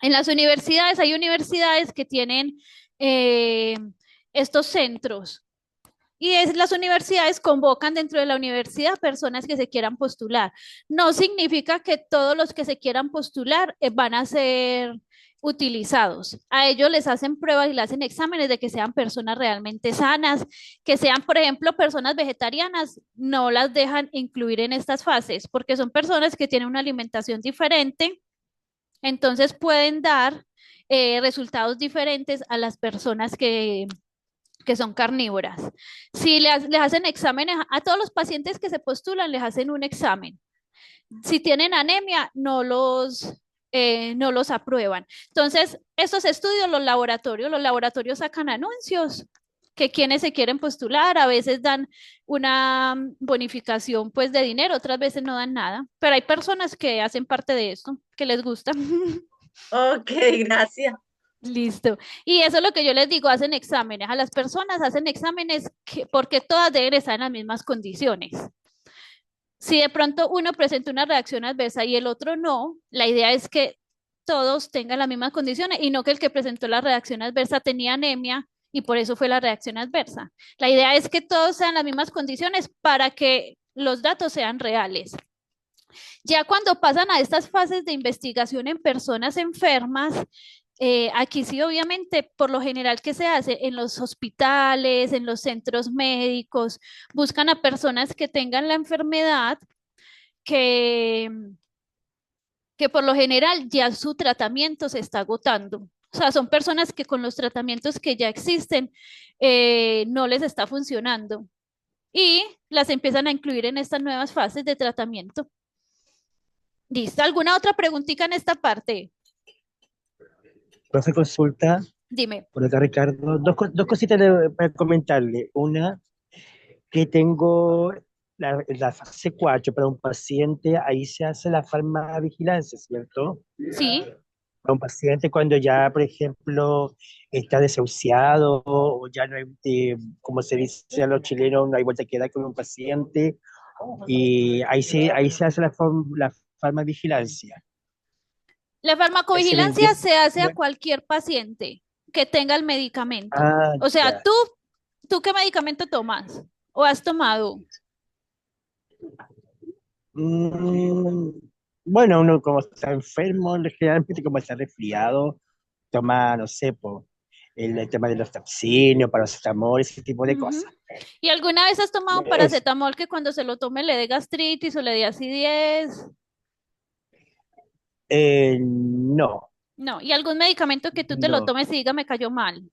En las universidades hay universidades que tienen estos centros y las universidades convocan dentro de la universidad personas que se quieran postular. No significa que todos los que se quieran postular van a ser utilizados. A ellos les hacen pruebas y les hacen exámenes de que sean personas realmente sanas, que sean, por ejemplo, personas vegetarianas, no las dejan incluir en estas fases porque son personas que tienen una alimentación diferente, entonces pueden dar resultados diferentes a las personas que son carnívoras. Si les hacen exámenes a todos los pacientes que se postulan, les hacen un examen. Si tienen anemia, no los aprueban. Entonces, estos estudios, los laboratorios sacan anuncios que quienes se quieren postular, a veces dan una bonificación pues de dinero, otras veces no dan nada, pero hay personas que hacen parte de esto, que les gusta. Ok, gracias. Listo. Y eso es lo que yo les digo, hacen exámenes. A las personas hacen exámenes porque todas deben estar en las mismas condiciones. Si de pronto uno presenta una reacción adversa y el otro no, la idea es que todos tengan las mismas condiciones y no que el que presentó la reacción adversa tenía anemia y por eso fue la reacción adversa. La idea es que todos sean las mismas condiciones para que los datos sean reales. Ya cuando pasan a estas fases de investigación en personas enfermas, aquí sí, obviamente, por lo general, ¿qué se hace? En los hospitales, en los centros médicos, buscan a personas que tengan la enfermedad, que, que por lo general ya su tratamiento se está agotando. O sea, son personas que con los tratamientos que ya existen no les está funcionando y las empiezan a incluir en estas nuevas fases de tratamiento. ¿Listo? ¿Alguna otra preguntita en esta parte? Profe, consulta, Dime. por acá Ricardo, dos cositas para comentarle. Una, que tengo la fase 4 para un paciente, ahí se hace la farmacovigilancia, ¿cierto? Sí. a un paciente cuando ya, por ejemplo, está desahuciado o ya no hay, como se dice a los chilenos, no hay vuelta que dar con un paciente y ahí se hace la farmavigilancia. La Ahí se le farmacovigilancia inyecta. se hace a cualquier paciente que tenga el medicamento. Ah, O sea, ya. ¿tú qué medicamento tomas o has tomado? Mm, bueno, uno como está enfermo, generalmente como está resfriado, toma, no sé, el tema de los tapsinios, paracetamol, ese tipo de Ujú. cosas. ¿Y alguna vez has tomado un Es, paracetamol que cuando se lo tome le dé gastritis o le dé acidez? no, No. ¿Y algún medicamento que tú te lo no. tomes y diga me cayó mal?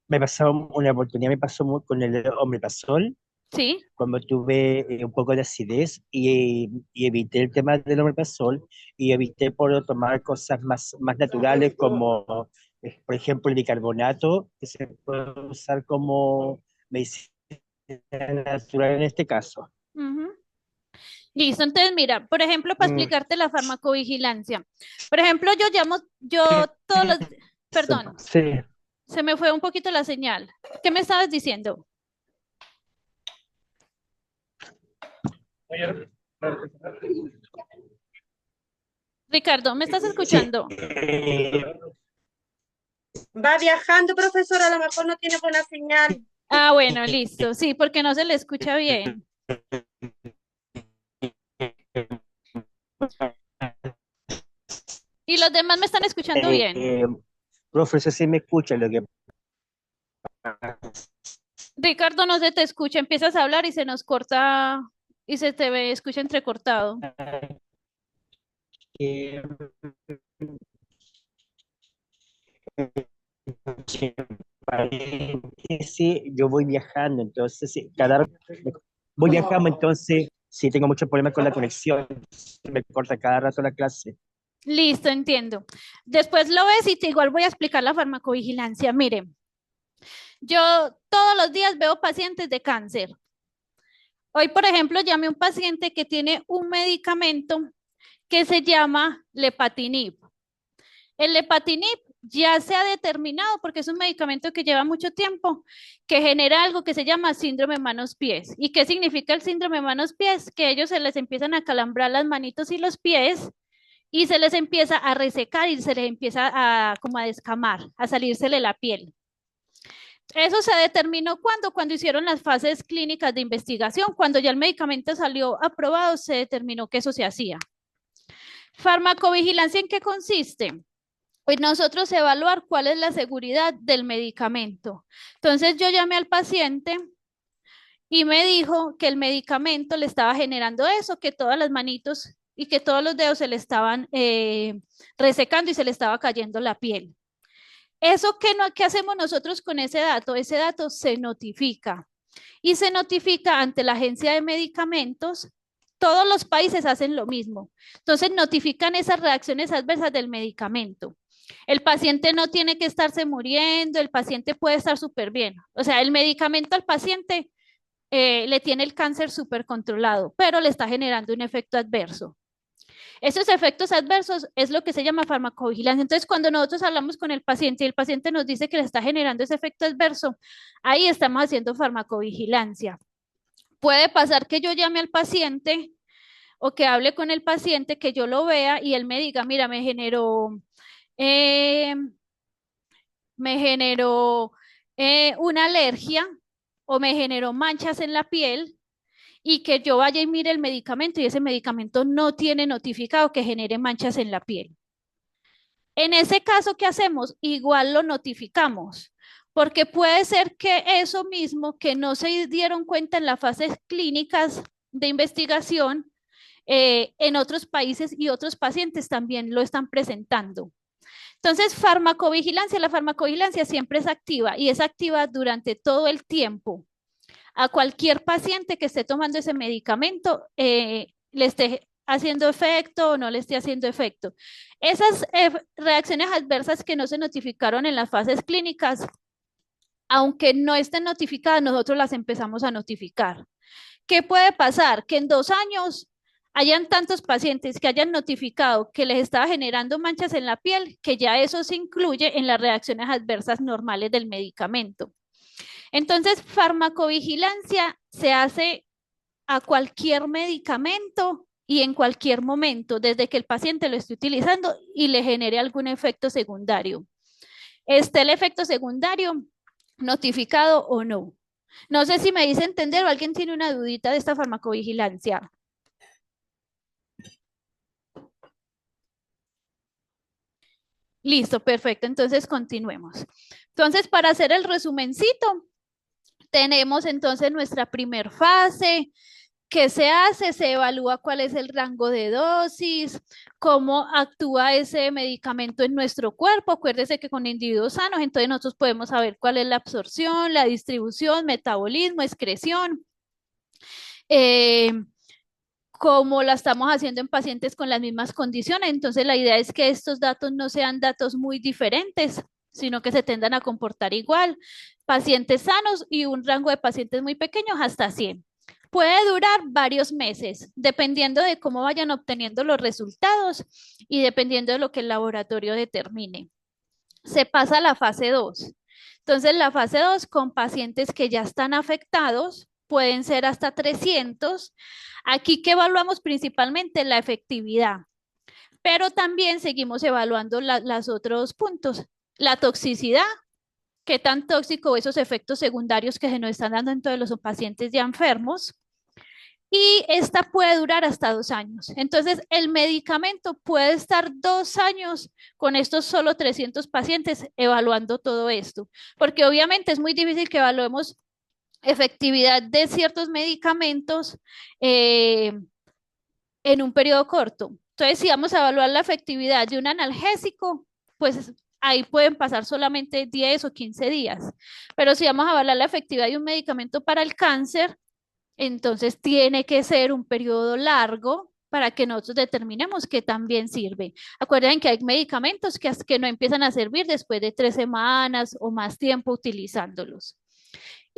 Me pasó una oportunidad, me pasó con el omeprazol, ¿Sí? cuando tuve un poco de acidez y evité el tema del omeprazol y evité por tomar cosas más naturales como, por ejemplo, el bicarbonato, que se puede usar como medicina natural en este caso. Ujú. Listo, entonces mira, por ejemplo, para Mm, explicarte la farmacovigilancia. Por ejemplo, yo todos los, perdón, sí. se me fue un poquito la señal. ¿Qué me estabas diciendo? Ricardo, ¿me estás Sí, escuchando? Va viajando, profesora, a lo mejor no tiene buena señal. Ah, bueno, listo. Sí, porque no se le escucha bien. Y los demás me están escuchando bien. eh, profesor, si me escucha lo que Ricardo, no se te escucha, empiezas a hablar y se nos corta y se te ve, escucha entrecortado. sí, yo voy viajando, entonces sí, voy viajando, entonces sí tengo muchos problemas con la conexión, se me corta cada rato la clase. Listo, entiendo. Después lo ves y te igual voy a explicar la farmacovigilancia. Mire, yo todos los días veo pacientes de cáncer. Hoy, por ejemplo, llamé a un paciente que tiene un medicamento que se llama Lepatinib. El Lepatinib ya se ha determinado, porque es un medicamento que lleva mucho tiempo, que genera algo que se llama síndrome manos-pies. ¿Y qué significa el síndrome manos-pies? Que a ellos se les empiezan a calambrar las manitos y los pies y se les empieza a resecar y se les empieza a como a descamar, a salírsele la piel. Eso se determinó cuando hicieron las fases clínicas de investigación, cuando ya el medicamento salió aprobado, se determinó que eso se hacía. ¿Farmacovigilancia en qué consiste? Pues nosotros evaluar cuál es la seguridad del medicamento. Entonces yo llamé al paciente y me dijo que el medicamento le estaba generando eso, que todas las manitos y que todos los dedos se le estaban resecando y se le estaba cayendo la piel. ¿Eso qué hacemos nosotros con ese dato? Ese dato se notifica y se notifica ante la Agencia de Medicamentos. Todos los países hacen lo mismo. Entonces notifican esas reacciones adversas del medicamento. El paciente no tiene que estarse muriendo, el paciente puede estar súper bien. O sea, el medicamento al paciente le tiene el cáncer súper controlado, pero le está generando un efecto adverso. Esos efectos adversos es lo que se llama farmacovigilancia. Entonces, cuando nosotros hablamos con el paciente y el paciente nos dice que le está generando ese efecto adverso, ahí estamos haciendo farmacovigilancia. Puede pasar que yo llame al paciente o que hable con el paciente, que yo lo vea y él me diga, mira, eh, me generó una alergia o me generó manchas en la piel y que yo vaya y mire el medicamento y ese medicamento no tiene notificado que genere manchas en la piel. En ese caso, ¿qué hacemos? Igual lo notificamos, porque puede ser que eso mismo que no se dieron cuenta en las fases clínicas de investigación, en otros países y otros pacientes también lo están presentando. Entonces, la farmacovigilancia siempre es activa y es activa durante todo el tiempo. A cualquier paciente que esté tomando ese medicamento, le esté haciendo efecto o no le esté haciendo efecto. Esas reacciones adversas que no se notificaron en las fases clínicas, aunque no estén notificadas, nosotros las empezamos a notificar. ¿Qué puede pasar? Que en 2 años hayan tantos pacientes que hayan notificado que les estaba generando manchas en la piel, que ya eso se incluye en las reacciones adversas normales del medicamento. Entonces, farmacovigilancia se hace a cualquier medicamento y en cualquier momento, desde que el paciente lo esté utilizando y le genere algún efecto secundario. ¿Esté el efecto secundario notificado o no? No sé si me hice entender o alguien tiene una dudita de esta farmacovigilancia. Listo, perfecto. Entonces, continuemos. Entonces, para hacer el resumencito, tenemos entonces nuestra primer fase. ¿Qué se hace? Se evalúa cuál es el rango de dosis, cómo actúa ese medicamento en nuestro cuerpo. Acuérdese que con individuos sanos, entonces nosotros podemos saber cuál es la absorción, la distribución, metabolismo, excreción. Como la estamos haciendo en pacientes con las mismas condiciones. Entonces, la idea es que estos datos no sean datos muy diferentes, sino que se tendan a comportar igual. Pacientes sanos y un rango de pacientes muy pequeños hasta 100. Puede durar varios meses, dependiendo de cómo vayan obteniendo los resultados y dependiendo de lo que el laboratorio determine. Se pasa a la fase 2. Entonces, la fase 2 con pacientes que ya están afectados, pueden ser hasta 300. Aquí que evaluamos principalmente la efectividad, pero también seguimos evaluando los otros puntos. La toxicidad, qué tan tóxico esos efectos secundarios que se nos están dando en todos los pacientes ya enfermos. Y esta puede durar hasta 2 años. Entonces, el medicamento puede estar 2 años con estos solo 300 pacientes evaluando todo esto, porque obviamente es muy difícil que evaluemos efectividad de ciertos medicamentos en un periodo corto. Entonces, si vamos a evaluar la efectividad de un analgésico, pues ahí pueden pasar solamente 10 o 15 días. Pero si vamos a evaluar la efectividad de un medicamento para el cáncer, entonces tiene que ser un periodo largo para que nosotros determinemos que también sirve. Acuérdense que hay medicamentos que no empiezan a servir después de 3 semanas o más tiempo utilizándolos.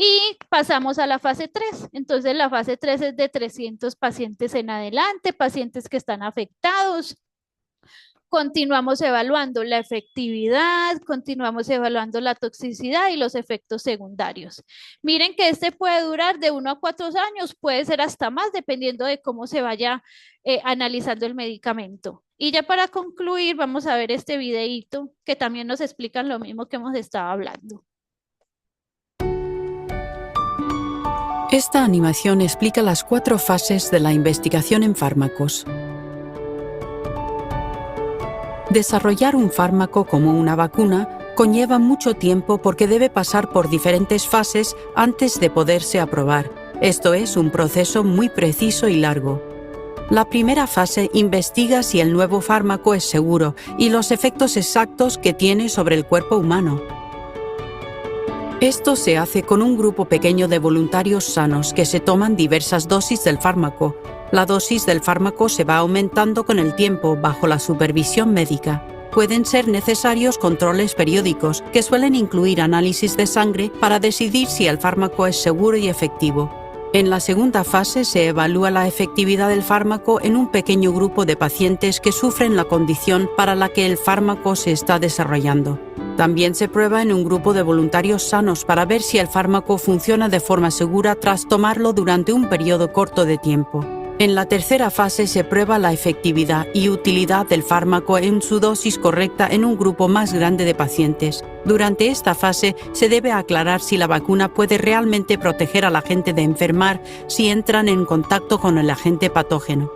Y pasamos a la fase 3. Entonces, la fase 3 es de 300 pacientes en adelante, pacientes que están afectados. Continuamos evaluando la efectividad, continuamos evaluando la toxicidad y los efectos secundarios. Miren que este puede durar de 1 a 4 años, puede ser hasta más, dependiendo de cómo se vaya analizando el medicamento. Y ya para concluir, vamos a ver este videíto que también nos explica lo mismo que hemos estado hablando. Esta animación explica las 4 fases de la investigación en fármacos. Desarrollar un fármaco como una vacuna conlleva mucho tiempo porque debe pasar por diferentes fases antes de poderse aprobar. Esto es un proceso muy preciso y largo. La primera fase investiga si el nuevo fármaco es seguro y los efectos exactos que tiene sobre el cuerpo humano. Esto se hace con un grupo pequeño de voluntarios sanos que se toman diversas dosis del fármaco. La dosis del fármaco se va aumentando con el tiempo bajo la supervisión médica. Pueden ser necesarios controles periódicos que suelen incluir análisis de sangre para decidir si el fármaco es seguro y efectivo. En la segunda fase se evalúa la efectividad del fármaco en un pequeño grupo de pacientes que sufren la condición para la que el fármaco se está desarrollando. También se prueba en un grupo de voluntarios sanos para ver si el fármaco funciona de forma segura tras tomarlo durante un periodo corto de tiempo. En la tercera fase se prueba la efectividad y utilidad del fármaco en su dosis correcta en un grupo más grande de pacientes. Durante esta fase se debe aclarar si la vacuna puede realmente proteger a la gente de enfermar si entran en contacto con el agente patógeno.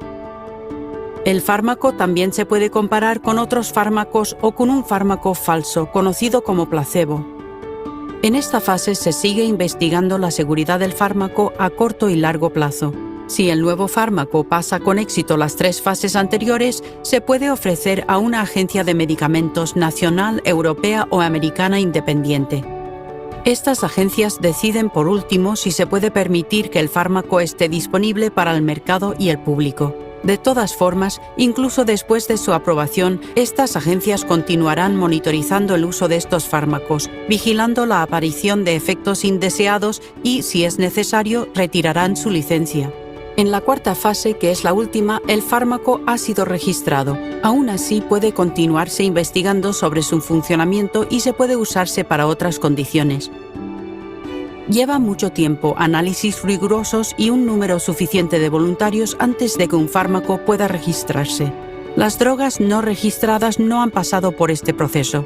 El fármaco también se puede comparar con otros fármacos o con un fármaco falso, conocido como placebo. En esta fase se sigue investigando la seguridad del fármaco a corto y largo plazo. Si el nuevo fármaco pasa con éxito las 3 fases anteriores, se puede ofrecer a una agencia de medicamentos nacional, europea o americana independiente. Estas agencias deciden por último si se puede permitir que el fármaco esté disponible para el mercado y el público. De todas formas, incluso después de su aprobación, estas agencias continuarán monitorizando el uso de estos fármacos, vigilando la aparición de efectos indeseados y, si es necesario, retirarán su licencia. En la cuarta fase, que es la última, el fármaco ha sido registrado. Aún así, puede continuarse investigando sobre su funcionamiento y se puede usarse para otras condiciones. Lleva mucho tiempo, análisis rigurosos y un número suficiente de voluntarios antes de que un fármaco pueda registrarse. Las drogas no registradas no han pasado por este proceso.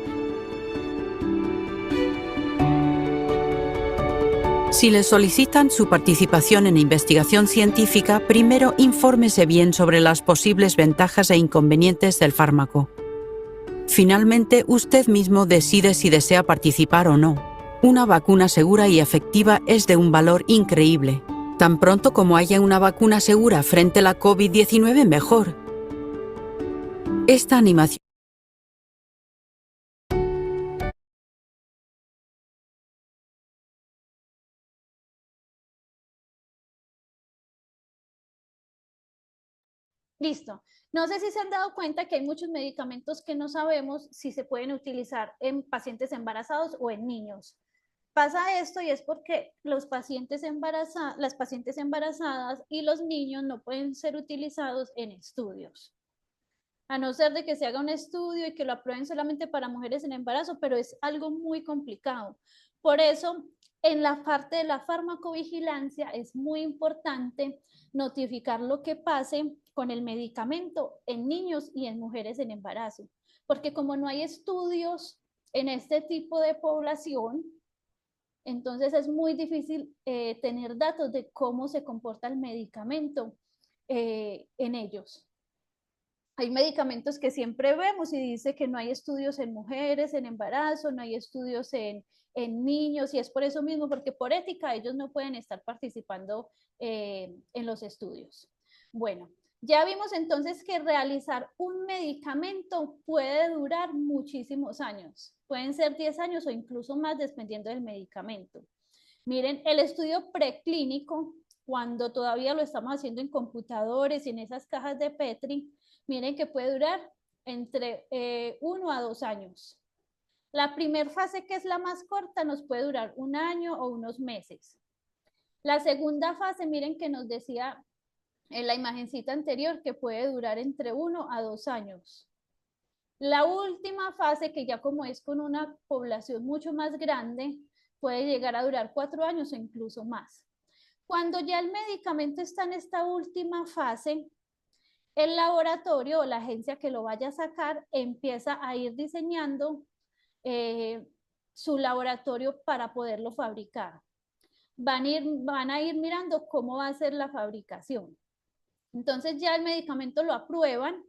Si le solicitan su participación en investigación científica, primero infórmese bien sobre las posibles ventajas e inconvenientes del fármaco. Finalmente, usted mismo decide si desea participar o no. Una vacuna segura y efectiva es de un valor increíble. Tan pronto como haya una vacuna segura frente a la COVID-19, mejor. Esta animación Listo. No sé si se han dado cuenta que hay muchos medicamentos que no sabemos si se pueden utilizar en pacientes embarazados o en niños. Pasa esto y es porque las pacientes embarazadas y los niños no pueden ser utilizados en estudios. A no ser de que se haga un estudio y que lo aprueben solamente para mujeres en embarazo, pero es algo muy complicado. Por eso, en la parte de la farmacovigilancia es muy importante notificar lo que pase con el medicamento en niños y en mujeres en embarazo, porque como no hay estudios en este tipo de población, entonces es muy difícil tener datos de cómo se comporta el medicamento en ellos. Hay medicamentos que siempre vemos y dice que no hay estudios en mujeres, en embarazo, no hay estudios en niños, y es por eso mismo, porque por ética ellos no pueden estar participando en los estudios. Bueno, ya vimos entonces que realizar un medicamento puede durar muchísimos años. Pueden ser 10 años o incluso más dependiendo del medicamento. Miren, el estudio preclínico, cuando todavía lo estamos haciendo en computadores y en esas cajas de Petri, miren que puede durar entre 1 a 2 años. La primera fase, que es la más corta, nos puede durar 1 año o unos meses. La segunda fase, miren que nos decía en la imagencita anterior que puede durar entre 1 a 2 años. La última fase, que ya como es con una población mucho más grande, puede llegar a durar 4 años o incluso más. Cuando ya el medicamento está en esta última fase, el laboratorio o la agencia que lo vaya a sacar empieza a ir diseñando su laboratorio para poderlo fabricar. Van a ir mirando cómo va a ser la fabricación. Entonces ya el medicamento lo aprueban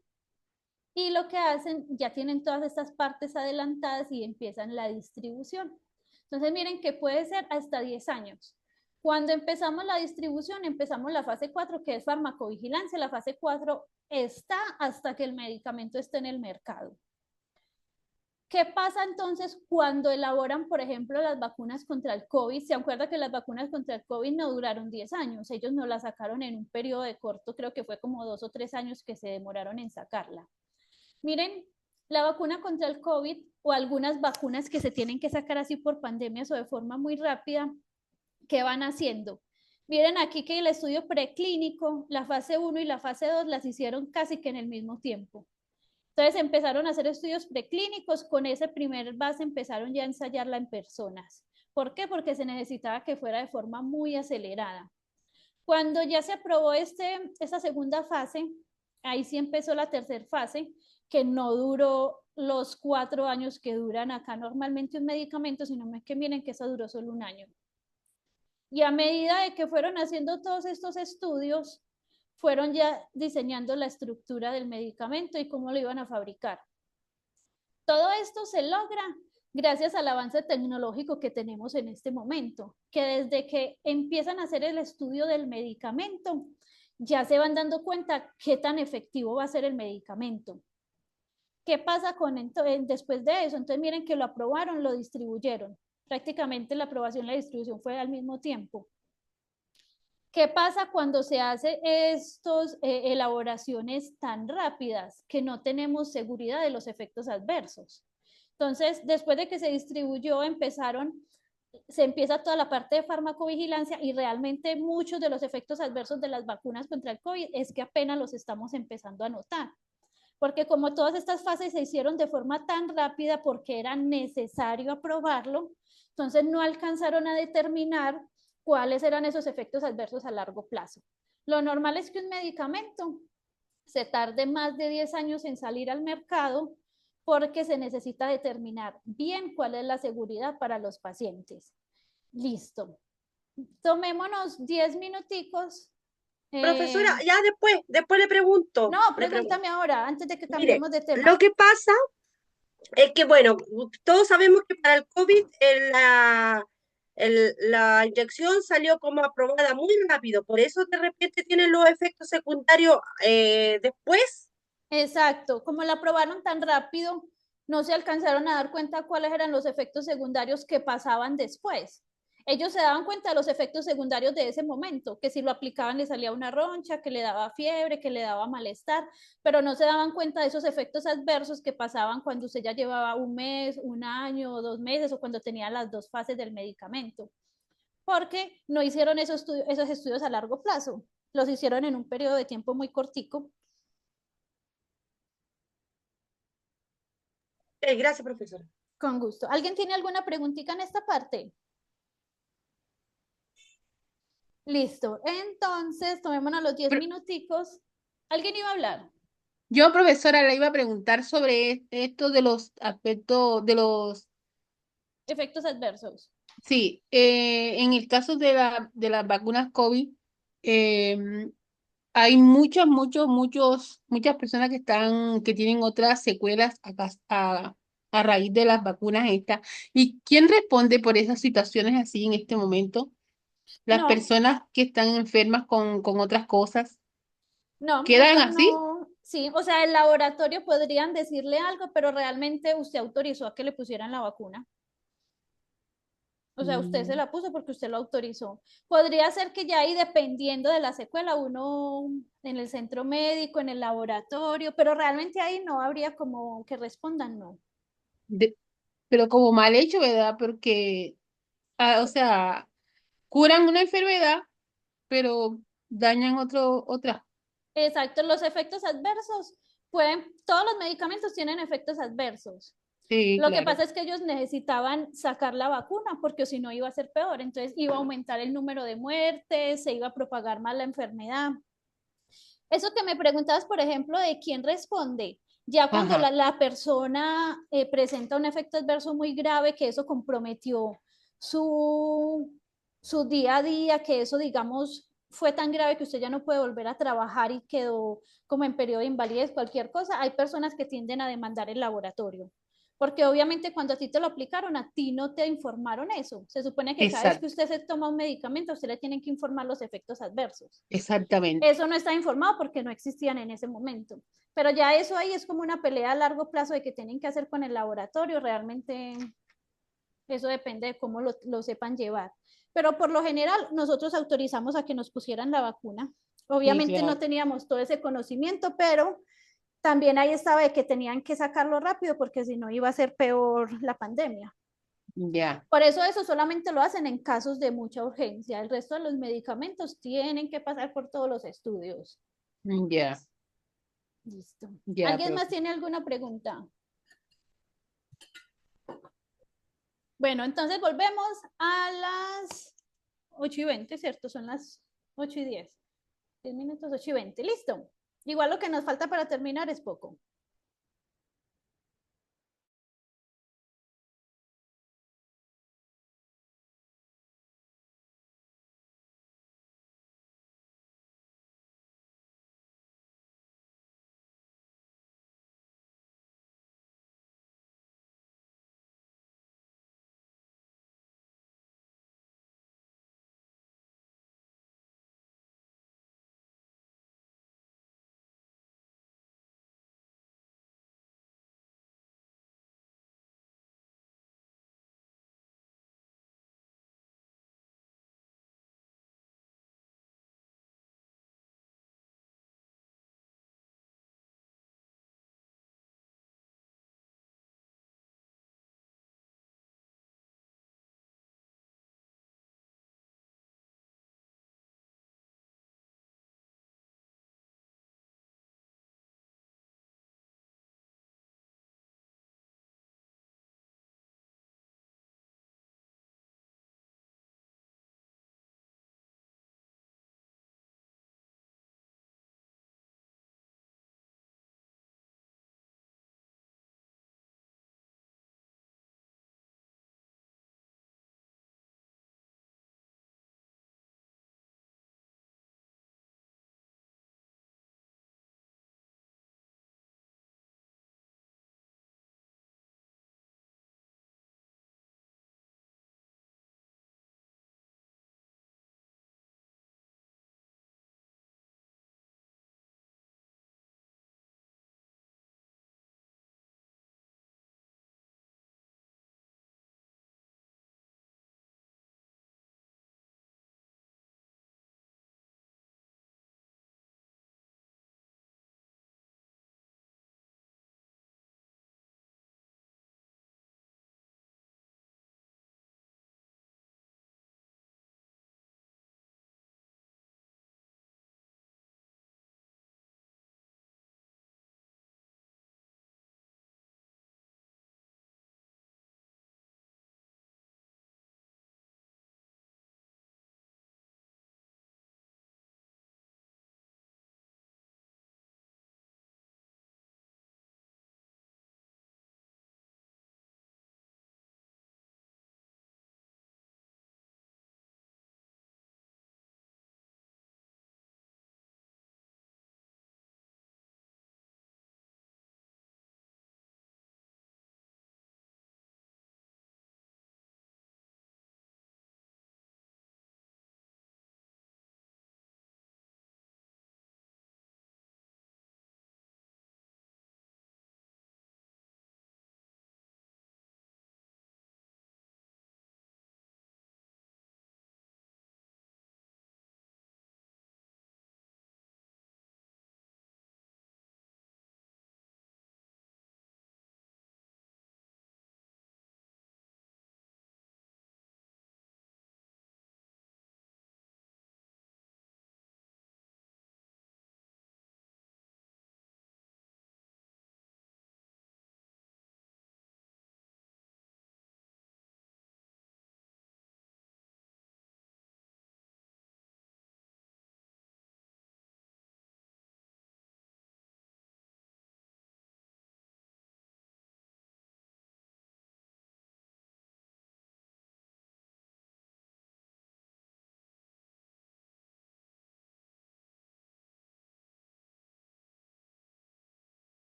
y lo que hacen, ya tienen todas estas partes adelantadas y empiezan la distribución. Entonces miren que puede ser hasta 10 años. Cuando empezamos la distribución, empezamos la fase 4, que es farmacovigilancia. La fase 4 está hasta que el medicamento esté en el mercado. ¿Qué pasa entonces cuando elaboran, por ejemplo, las vacunas contra el COVID? ¿Se acuerda que las vacunas contra el COVID no duraron 10 años? Ellos no las sacaron en un periodo de corto, creo que fue como 2 o 3 años que se demoraron en sacarla. Miren, la vacuna contra el COVID o algunas vacunas que se tienen que sacar así por pandemias o de forma muy rápida, ¿qué van haciendo? Miren aquí que el estudio preclínico, la fase 1 y la fase 2 las hicieron casi que en el mismo tiempo. Entonces empezaron a hacer estudios preclínicos, con ese primer base empezaron ya a ensayarla en personas. ¿Por qué? Porque se necesitaba que fuera de forma muy acelerada. Cuando ya se aprobó esta segunda fase, ahí sí empezó la tercera fase, que no duró los 4 años que duran acá normalmente un medicamento, sino que miren que eso duró solo 1 año. Y a medida de que fueron haciendo todos estos estudios, fueron ya diseñando la estructura del medicamento y cómo lo iban a fabricar. Todo esto se logra gracias al avance tecnológico que tenemos en este momento, que desde que empiezan a hacer el estudio del medicamento, ya se van dando cuenta qué tan efectivo va a ser el medicamento. ¿Qué pasa después de eso? Entonces miren que lo aprobaron, lo distribuyeron. Prácticamente la aprobación y la distribución fue al mismo tiempo. ¿Qué pasa cuando se hace estas elaboraciones tan rápidas que no tenemos seguridad de los efectos adversos? Entonces, después de que se distribuyó, empezaron se empieza toda la parte de farmacovigilancia y realmente muchos de los efectos adversos de las vacunas contra el COVID es que apenas los estamos empezando a notar. Porque como todas estas fases se hicieron de forma tan rápida porque era necesario aprobarlo, entonces no alcanzaron a determinar cuáles eran esos efectos adversos a largo plazo. Lo normal es que un medicamento se tarde más de 10 años en salir al mercado porque se necesita determinar bien cuál es la seguridad para los pacientes. Listo. Tomémonos 10 minuticos. Profesora, ya después le pregunto. No, pregúntame ahora, antes de que Mire, cambiemos de tema. lo que pasa es que, bueno, todos sabemos que para el COVID la inyección salió como aprobada muy rápido, por eso de repente tienen los efectos secundarios después. Exacto, como la aprobaron tan rápido, no se alcanzaron a dar cuenta cuáles eran los efectos secundarios que pasaban después. Ellos se daban cuenta de los efectos secundarios de ese momento, que si lo aplicaban le salía una roncha, que le daba fiebre, que le daba malestar, pero no se daban cuenta de esos efectos adversos que pasaban cuando usted ya llevaba un mes, un año o 2 meses o cuando tenía las dos fases del medicamento, porque no hicieron esos estudios a largo plazo, los hicieron en un periodo de tiempo muy cortico. Gracias, profesora. Con gusto. ¿Alguien tiene alguna preguntita en esta parte? Listo. Entonces, tomémonos los 10 minuticos. ¿Alguien iba a hablar? Yo, profesora, le iba a preguntar sobre esto de los aspectos de los, Efectos adversos. sí, en el caso de las vacunas COVID, hay muchas personas que tienen otras secuelas a raíz de las vacunas estas. ¿Y quién responde por esas situaciones así en este momento? Las No, personas que están enfermas con otras cosas, no, ¿quedan eso así? no. Sí, o sea, el laboratorio podrían decirle algo, pero realmente usted autorizó a que le pusieran la vacuna. O sea, usted se Mm, la puso porque usted lo autorizó. Podría ser que ya ahí, dependiendo de la secuela, uno en el centro médico, en el laboratorio, pero realmente ahí no habría como que respondan no. de- pero como mal hecho, ¿verdad? Porque, o sea, curan una enfermedad, pero dañan otra. Exacto, los efectos adversos todos los medicamentos tienen efectos adversos. Sí, Lo que claro. pasa es que ellos necesitaban sacar la vacuna porque si no iba a ser peor, entonces iba a aumentar el número de muertes, se iba a propagar más la enfermedad. Eso que me preguntabas, por ejemplo, de quién responde, ya cuando Ajá. la persona presenta un efecto adverso muy grave, que eso comprometió su, su día a día, que eso, digamos, fue tan grave que usted ya no puede volver a trabajar y quedó como en periodo de invalidez, cualquier cosa, hay personas que tienden a demandar el laboratorio. Porque obviamente cuando a ti te lo aplicaron, a ti no te informaron eso. Se supone que cada vez que Exacto, usted se toma un medicamento, usted le tienen que informar los efectos adversos. exactamente. Eso no está informado porque no existían en ese momento. Pero ya eso ahí es como una pelea a largo plazo de que tienen que hacer con el laboratorio. Realmente eso depende de cómo lo sepan llevar. Pero por lo general nosotros autorizamos a que nos pusieran la vacuna. Sí, Obviamente no claro. teníamos todo ese conocimiento, pero también ahí estaba de que tenían que sacarlo rápido porque si no iba a ser peor la pandemia. Ya, Por eso solamente lo hacen en casos de mucha urgencia. El resto de los medicamentos tienen que pasar por todos los estudios. ya, Listo. ya, ¿Alguien profe. más tiene alguna pregunta? Bueno, entonces volvemos a las 8:20, ¿cierto? Son las 8:10. 10 minutos, 8:20. Listo. Igual lo que nos falta para terminar es poco.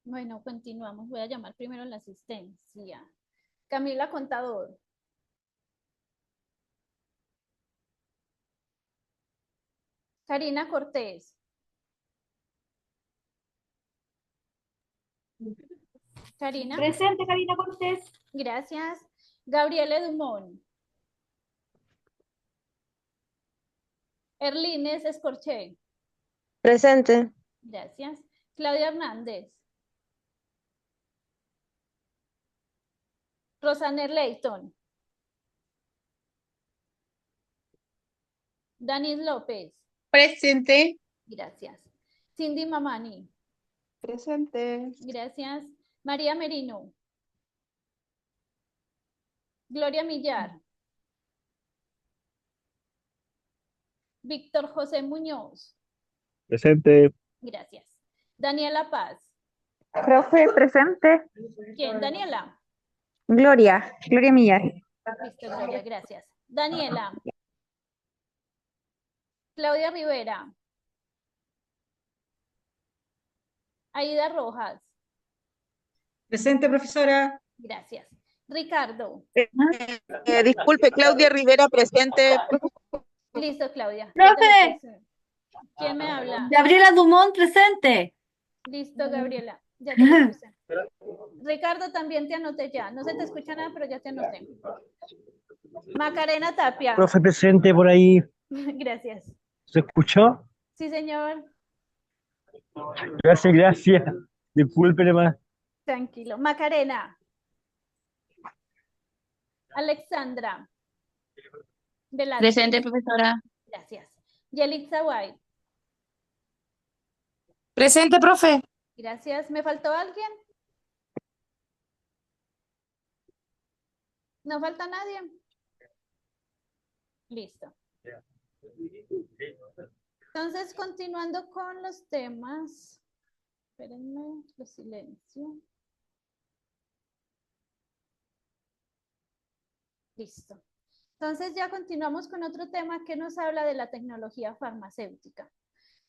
Bueno, continuamos. Voy a llamar primero a la asistencia. Camila Contador. Karina Cortés. Karina. Presente, Karina Cortés. Gracias. Gabriela Dumont. Erlines Escorché. Presente. Gracias. Claudia Hernández. Rosaner Leighton. Danis López. Presente. Gracias. Cindy Mamani. Presente. Gracias. María Merino. Gloria Millar. Víctor José Muñoz. Presente. Gracias. Daniela Paz. Profe, presente. ¿Quién? Daniela. Gloria Millar. Listo, Gloria, gracias. Daniela. Claudia Rivera. Aida Rojas. Presente, profesora. Gracias. Ricardo. Disculpe, Claudia Rivera, presente. Listo, Claudia. ¡Profe! ¿Quién me habla? Gabriela Dumont, presente. Listo, Gabriela. Ya te lo puse. Ricardo, también te anoté ya. No se te escucha nada, pero ya te anoté. Macarena Tapia. Profe, presente por ahí. Gracias. ¿Se escuchó? Sí, señor. Gracias, gracias. Disculpe más. Tranquilo. Macarena. Alexandra. Velázquez. Presente, profesora. Gracias. Yelitza White. Presente, profe. Gracias. ¿Me faltó alguien? ¿No falta nadie? Listo. Entonces, continuando con los temas. Espérenme, lo silencio. Listo. Entonces ya continuamos con otro tema que nos habla de la tecnología farmacéutica.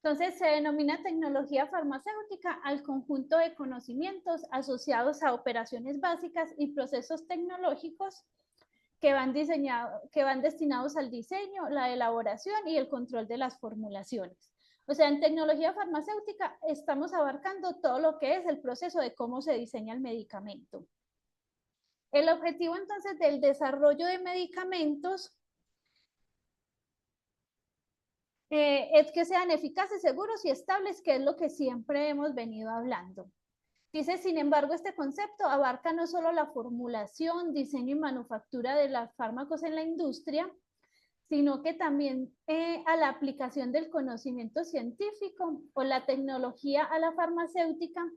Entonces se denomina tecnología farmacéutica al conjunto de conocimientos asociados a operaciones básicas y procesos tecnológicos que van destinados al diseño, la elaboración y el control de las formulaciones. O sea, en tecnología farmacéutica estamos abarcando todo lo que es el proceso de cómo se diseña el medicamento. El objetivo entonces del desarrollo de medicamentos es que sean eficaces, seguros y estables, que es lo que siempre hemos venido hablando. Dice, sin embargo, este concepto abarca no solo la formulación, diseño y manufactura de los fármacos en la industria, sino que también a la aplicación del conocimiento científico o la tecnología a la farmacéutica,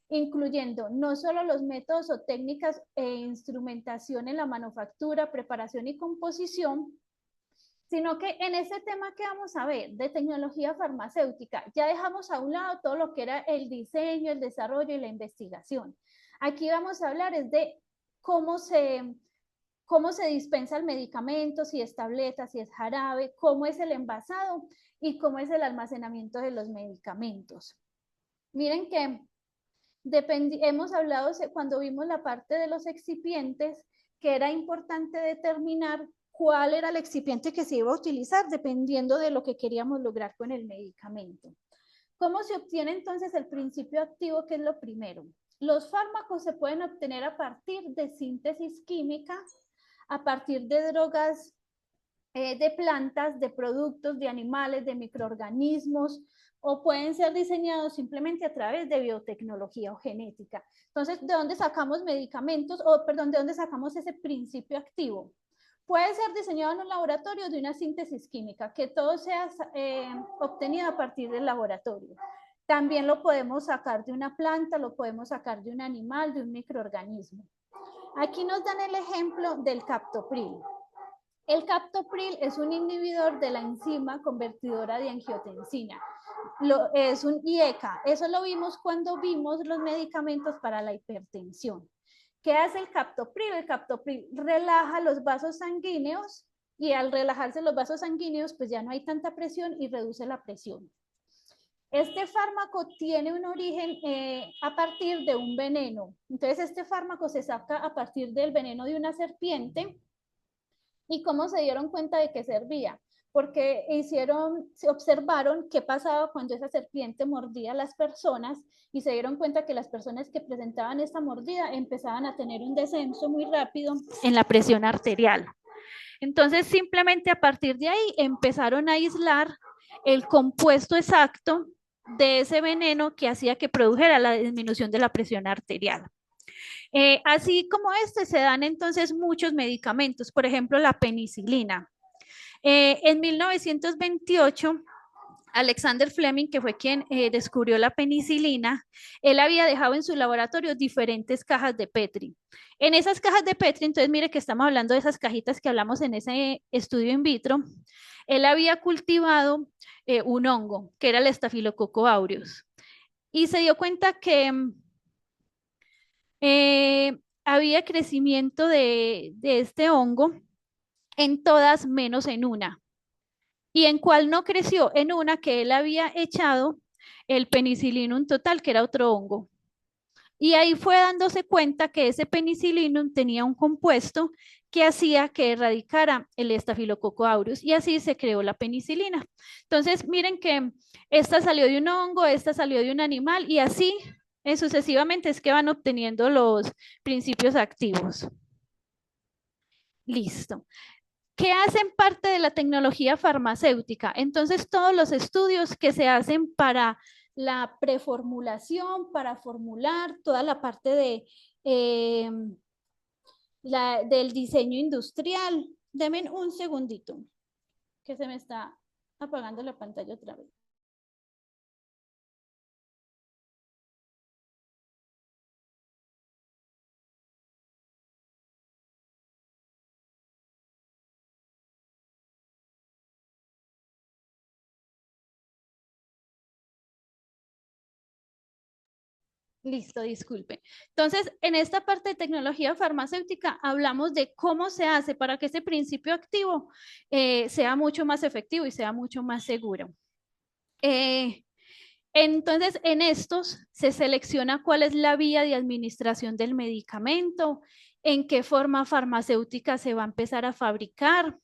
incluyendo no solo los métodos o técnicas e instrumentación en la manufactura, preparación y composición, sino que en ese tema que vamos a ver de tecnología farmacéutica, ya dejamos a un lado todo lo que era el diseño, el desarrollo y la investigación. Aquí vamos a hablar es de cómo se dispensa el medicamento, si es tableta, si es jarabe, cómo es el envasado y cómo es el almacenamiento de los medicamentos. Miren que hemos hablado cuando vimos la parte de los excipientes, que era importante determinar cuál era el excipiente que se iba a utilizar dependiendo de lo que queríamos lograr con el medicamento. ¿Cómo se obtiene entonces el principio activo, que es lo primero? Los fármacos se pueden obtener a partir de síntesis química, a partir de drogas de plantas, de productos, de animales, de microorganismos, o pueden ser diseñados simplemente a través de biotecnología o genética. Entonces, ¿de dónde sacamos medicamentos? ¿De dónde sacamos ese principio activo? Puede ser diseñado en un laboratorio de una síntesis química, que todo sea obtenido a partir del laboratorio. También lo podemos sacar de una planta, lo podemos sacar de un animal, de un microorganismo. Aquí nos dan el ejemplo del captopril. El captopril es un inhibidor de la enzima convertidora de angiotensina. Es un IECA. Eso lo vimos cuando vimos los medicamentos para la hipertensión. ¿Qué hace el captopril? El captopril relaja los vasos sanguíneos y al relajarse los vasos sanguíneos, pues ya no hay tanta presión y reduce la presión. Este fármaco tiene un origen a partir de un veneno. Entonces, este fármaco se saca a partir del veneno de una serpiente. ¿Y cómo se dieron cuenta de que servía? Porque observaron qué pasaba cuando esa serpiente mordía a las personas y se dieron cuenta que las personas que presentaban esta mordida empezaban a tener un descenso muy rápido en la presión arterial. Entonces, simplemente a partir de ahí empezaron a aislar el compuesto exacto de ese veneno que hacía que produjera la disminución de la presión arterial. Así como se dan entonces muchos medicamentos, por ejemplo, la penicilina. En 1928, Alexander Fleming, que fue quien descubrió la penicilina, él había dejado en su laboratorio diferentes cajas de Petri. En esas cajas de Petri, entonces mire que estamos hablando de esas cajitas que hablamos en ese estudio in vitro, él había cultivado un hongo, que era el Staphylococcus aureus, y se dio cuenta que había crecimiento de este hongo en todas menos en una. ¿Y en cuál no creció? En una que él había echado el Penicillium total, que era otro hongo. Y ahí fue dándose cuenta que ese Penicillium tenía un compuesto que hacía que erradicara el Staphylococcus aureus, y así se creó la penicilina. Entonces, miren que esta salió de un hongo, esta salió de un animal, y así sucesivamente es que van obteniendo los principios activos. Listo. ¿Qué hacen parte de la tecnología farmacéutica? Entonces, todos los estudios que se hacen para la preformulación, para formular, toda la parte de, del diseño industrial. Denme un segundito, que se me está apagando la pantalla otra vez. Listo, disculpe. Entonces, en esta parte de tecnología farmacéutica hablamos de cómo se hace para que ese principio activo sea mucho más efectivo y sea mucho más seguro. Entonces, en estos se selecciona cuál es la vía de administración del medicamento, en qué forma farmacéutica se va a empezar a fabricar.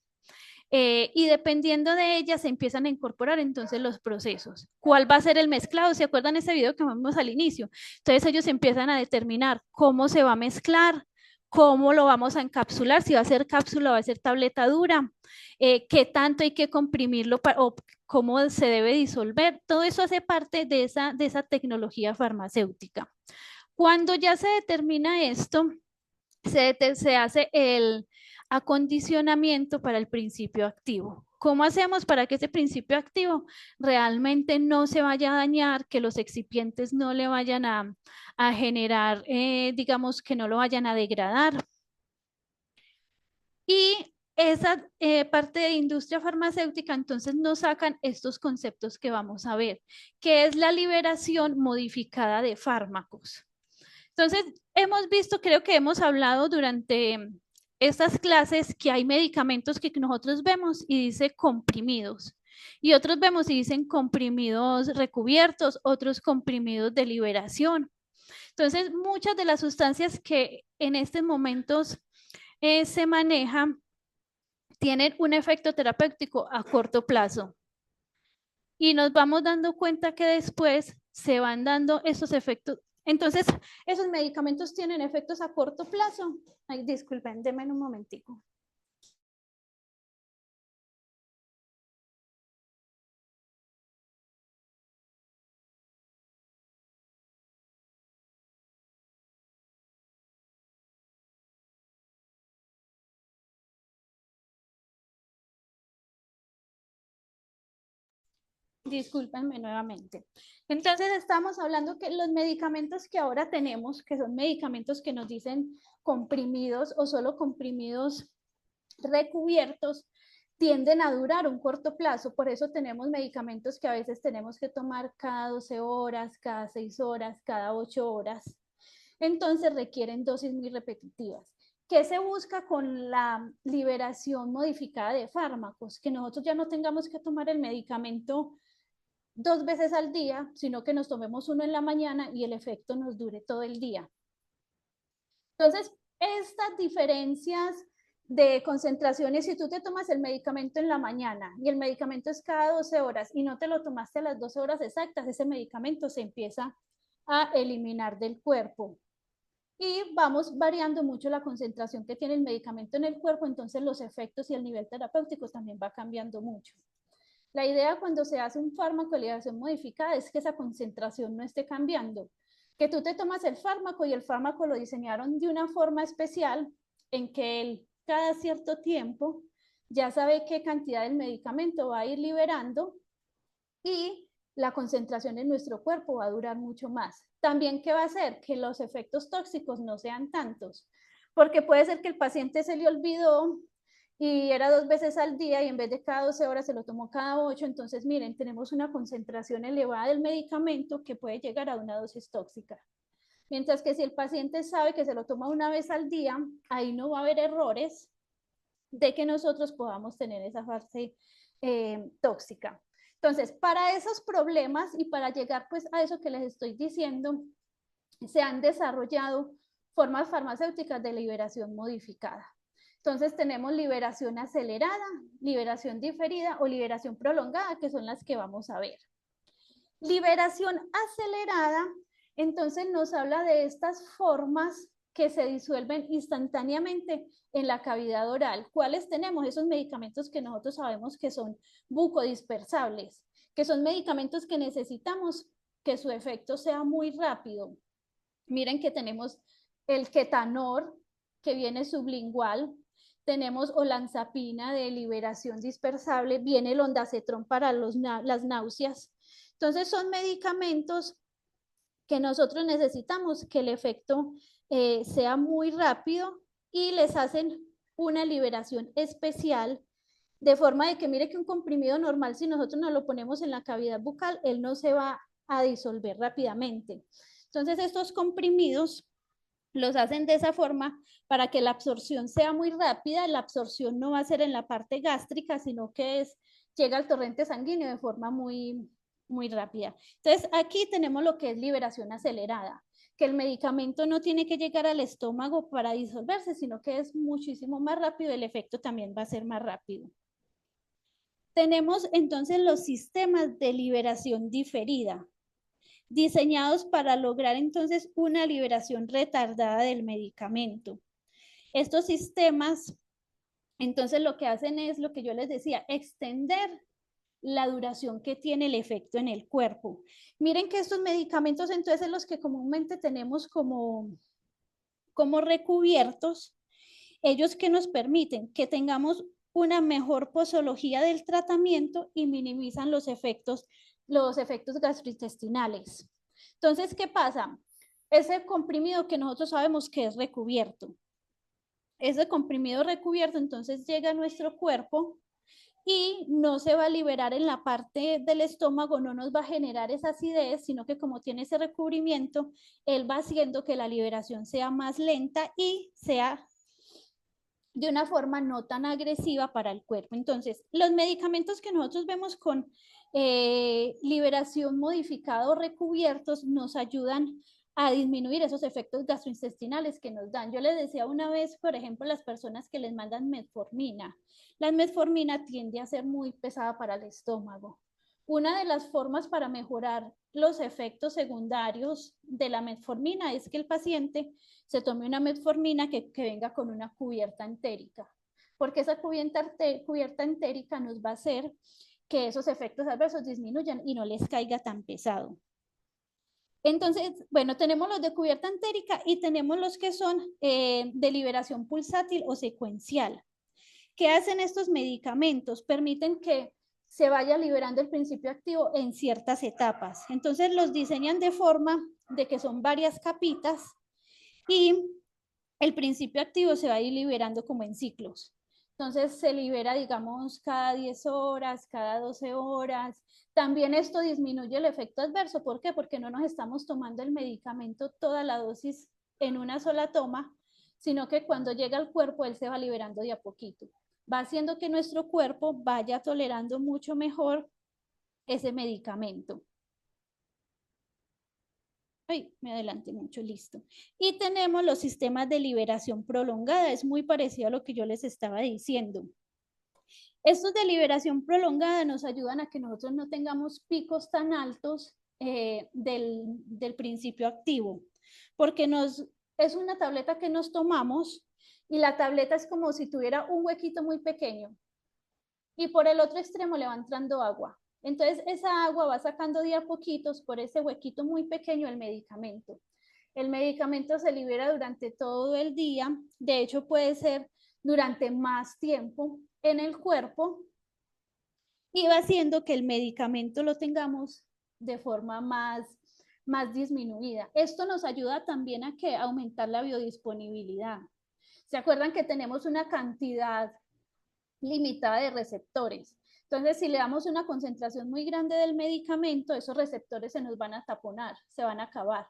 Y dependiendo de ellas se empiezan a incorporar entonces los procesos. ¿Cuál va a ser el mezclado? ¿Se acuerdan ese video que vimos al inicio? Entonces ellos empiezan a determinar cómo se va a mezclar, cómo lo vamos a encapsular, si va a ser cápsula o va a ser tableta dura, qué tanto hay que comprimirlo o cómo se debe disolver. Todo eso hace parte de esa tecnología farmacéutica. Cuando ya se determina esto, se hace el acondicionamiento para el principio activo. ¿Cómo hacemos para que ese principio activo realmente no se vaya a dañar, que los excipientes no le vayan a generar, digamos, que no lo vayan a degradar? Y esa parte de industria farmacéutica entonces nos sacan estos conceptos que vamos a ver, que es la liberación modificada de fármacos. Entonces, hemos visto, creo que hemos hablado durante estas clases que hay medicamentos que nosotros vemos y dice comprimidos, y otros vemos y dicen comprimidos recubiertos, otros comprimidos de liberación. Entonces, muchas de las sustancias que en estos momentos se manejan tienen un efecto terapéutico a corto plazo. Y nos vamos dando cuenta que después se van dando esos efectos. Entonces, esos medicamentos tienen efectos a corto plazo. Ay, disculpen, denme un momentico. Discúlpenme nuevamente. Entonces estamos hablando que los medicamentos que ahora tenemos, que son medicamentos que nos dicen comprimidos o solo comprimidos recubiertos, tienden a durar un corto plazo. Por eso tenemos medicamentos que a veces tenemos que tomar cada 12 horas, cada 6 horas, cada 8 horas. Entonces requieren dosis muy repetitivas. ¿Qué se busca con la liberación modificada de fármacos? Que nosotros ya no tengamos que tomar el medicamento 2 veces al día, sino que nos tomemos uno en la mañana y el efecto nos dure todo el día. Entonces, estas diferencias de concentraciones, si tú te tomas el medicamento en la mañana y el medicamento es cada 12 horas y no te lo tomaste a las 12 horas exactas, ese medicamento se empieza a eliminar del cuerpo. Y vamos variando mucho la concentración que tiene el medicamento en el cuerpo, entonces los efectos y el nivel terapéutico también va cambiando mucho. La idea cuando se hace un fármaco de liberación modificada es que esa concentración no esté cambiando, que tú te tomas el fármaco y el fármaco lo diseñaron de una forma especial en que él cada cierto tiempo ya sabe qué cantidad del medicamento va a ir liberando y la concentración en nuestro cuerpo va a durar mucho más. También, ¿qué va a hacer? Que los efectos tóxicos no sean tantos, porque puede ser que el paciente se le olvidó y era 2 veces al día y en vez de cada 12 horas se lo tomó cada 8, entonces miren, tenemos una concentración elevada del medicamento que puede llegar a una dosis tóxica. Mientras que si el paciente sabe que se lo toma una vez al día, ahí no va a haber errores de que nosotros podamos tener esa fase tóxica. Entonces, para esos problemas y para llegar pues a eso que les estoy diciendo, se han desarrollado formas farmacéuticas de liberación modificada. Entonces tenemos liberación acelerada, liberación diferida o liberación prolongada, que son las que vamos a ver. Liberación acelerada, entonces nos habla de estas formas que se disuelven instantáneamente en la cavidad oral. ¿Cuáles tenemos? Esos medicamentos que nosotros sabemos que son bucodispersables, que son medicamentos que necesitamos que su efecto sea muy rápido. Miren que tenemos el ketanor, que viene sublingual, tenemos olanzapina de liberación dispersable, viene el ondansetron para las náuseas. Entonces son medicamentos que nosotros necesitamos que el efecto sea muy rápido y les hacen una liberación especial de forma de que mire que un comprimido normal, si nosotros nos lo ponemos en la cavidad bucal, él no se va a disolver rápidamente. Entonces estos comprimidos los hacen de esa forma para que la absorción sea muy rápida. La absorción no va a ser en la parte gástrica, sino que llega al torrente sanguíneo de forma muy rápida. Entonces, aquí tenemos lo que es liberación acelerada, que el medicamento no tiene que llegar al estómago para disolverse, sino que es muchísimo más rápido, el efecto también va a ser más rápido. Tenemos entonces los sistemas de liberación diferida, diseñados para lograr entonces una liberación retardada del medicamento. Estos sistemas, entonces lo que hacen es lo que yo les decía, extender la duración que tiene el efecto en el cuerpo. Miren que estos medicamentos entonces los que comúnmente tenemos como recubiertos, ellos que nos permiten que tengamos una mejor posología del tratamiento y minimizan los efectos gastrointestinales. Entonces, ¿qué pasa? Ese comprimido que nosotros sabemos que es recubierto, ese comprimido recubierto entonces llega a nuestro cuerpo y no se va a liberar en la parte del estómago, no nos va a generar esa acidez, sino que como tiene ese recubrimiento, él va haciendo que la liberación sea más lenta y sea de una forma no tan agresiva para el cuerpo. Entonces, los medicamentos que nosotros vemos con liberación modificada o recubiertos nos ayudan a disminuir esos efectos gastrointestinales que nos dan. Yo les decía una vez, por ejemplo, las personas que les mandan metformina. La metformina tiende a ser muy pesada para el estómago. Una de las formas para mejorar los efectos secundarios de la metformina es que el paciente se tome una metformina que venga con una cubierta entérica, porque esa cubierta entérica nos va a hacer que esos efectos adversos disminuyan y no les caiga tan pesado. Entonces, bueno, tenemos los de cubierta entérica y tenemos los que son de liberación pulsátil o secuencial. ¿Qué hacen estos medicamentos? Permiten que se vaya liberando el principio activo en ciertas etapas. Entonces los diseñan de forma de que son varias capitas y el principio activo se va a ir liberando como en ciclos. Entonces se libera, digamos, cada 10 horas, cada 12 horas. También esto disminuye el efecto adverso. ¿Por qué? Porque no nos estamos tomando el medicamento toda la dosis en una sola toma, sino que cuando llega al cuerpo él se va liberando de a poquito. Va haciendo que nuestro cuerpo vaya tolerando mucho mejor ese medicamento. Ay, me adelanté mucho, listo. Y tenemos los sistemas de liberación prolongada, es muy parecido a lo que yo les estaba diciendo. Estos de liberación prolongada nos ayudan a que nosotros no tengamos picos tan altos del principio activo, porque es una tableta que nos tomamos y la tableta es como si tuviera un huequito muy pequeño y por el otro extremo le va entrando agua. Entonces esa agua va sacando de a poquitos por ese huequito muy pequeño el medicamento. El medicamento se libera durante todo el día, de hecho puede ser durante más tiempo en el cuerpo y va haciendo que el medicamento lo tengamos de forma más disminuida. Esto nos ayuda también a aumentar la biodisponibilidad. ¿Se acuerdan que tenemos una cantidad limitada de receptores? Entonces, si le damos una concentración muy grande del medicamento, esos receptores se nos van a taponar, se van a acabar.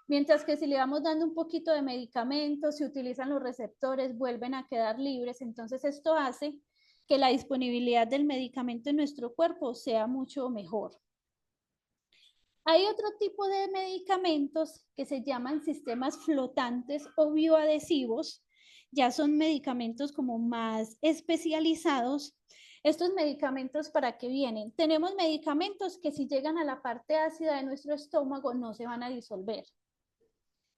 Mientras que si le vamos dando un poquito de medicamento, se utilizan los receptores, vuelven a quedar libres. Entonces, esto hace que la disponibilidad del medicamento en nuestro cuerpo sea mucho mejor. Hay otro tipo de medicamentos que se llaman sistemas flotantes o bioadhesivos. Ya son medicamentos como más especializados. Estos medicamentos, ¿para qué vienen? Tenemos medicamentos que si llegan a la parte ácida de nuestro estómago no se van a disolver.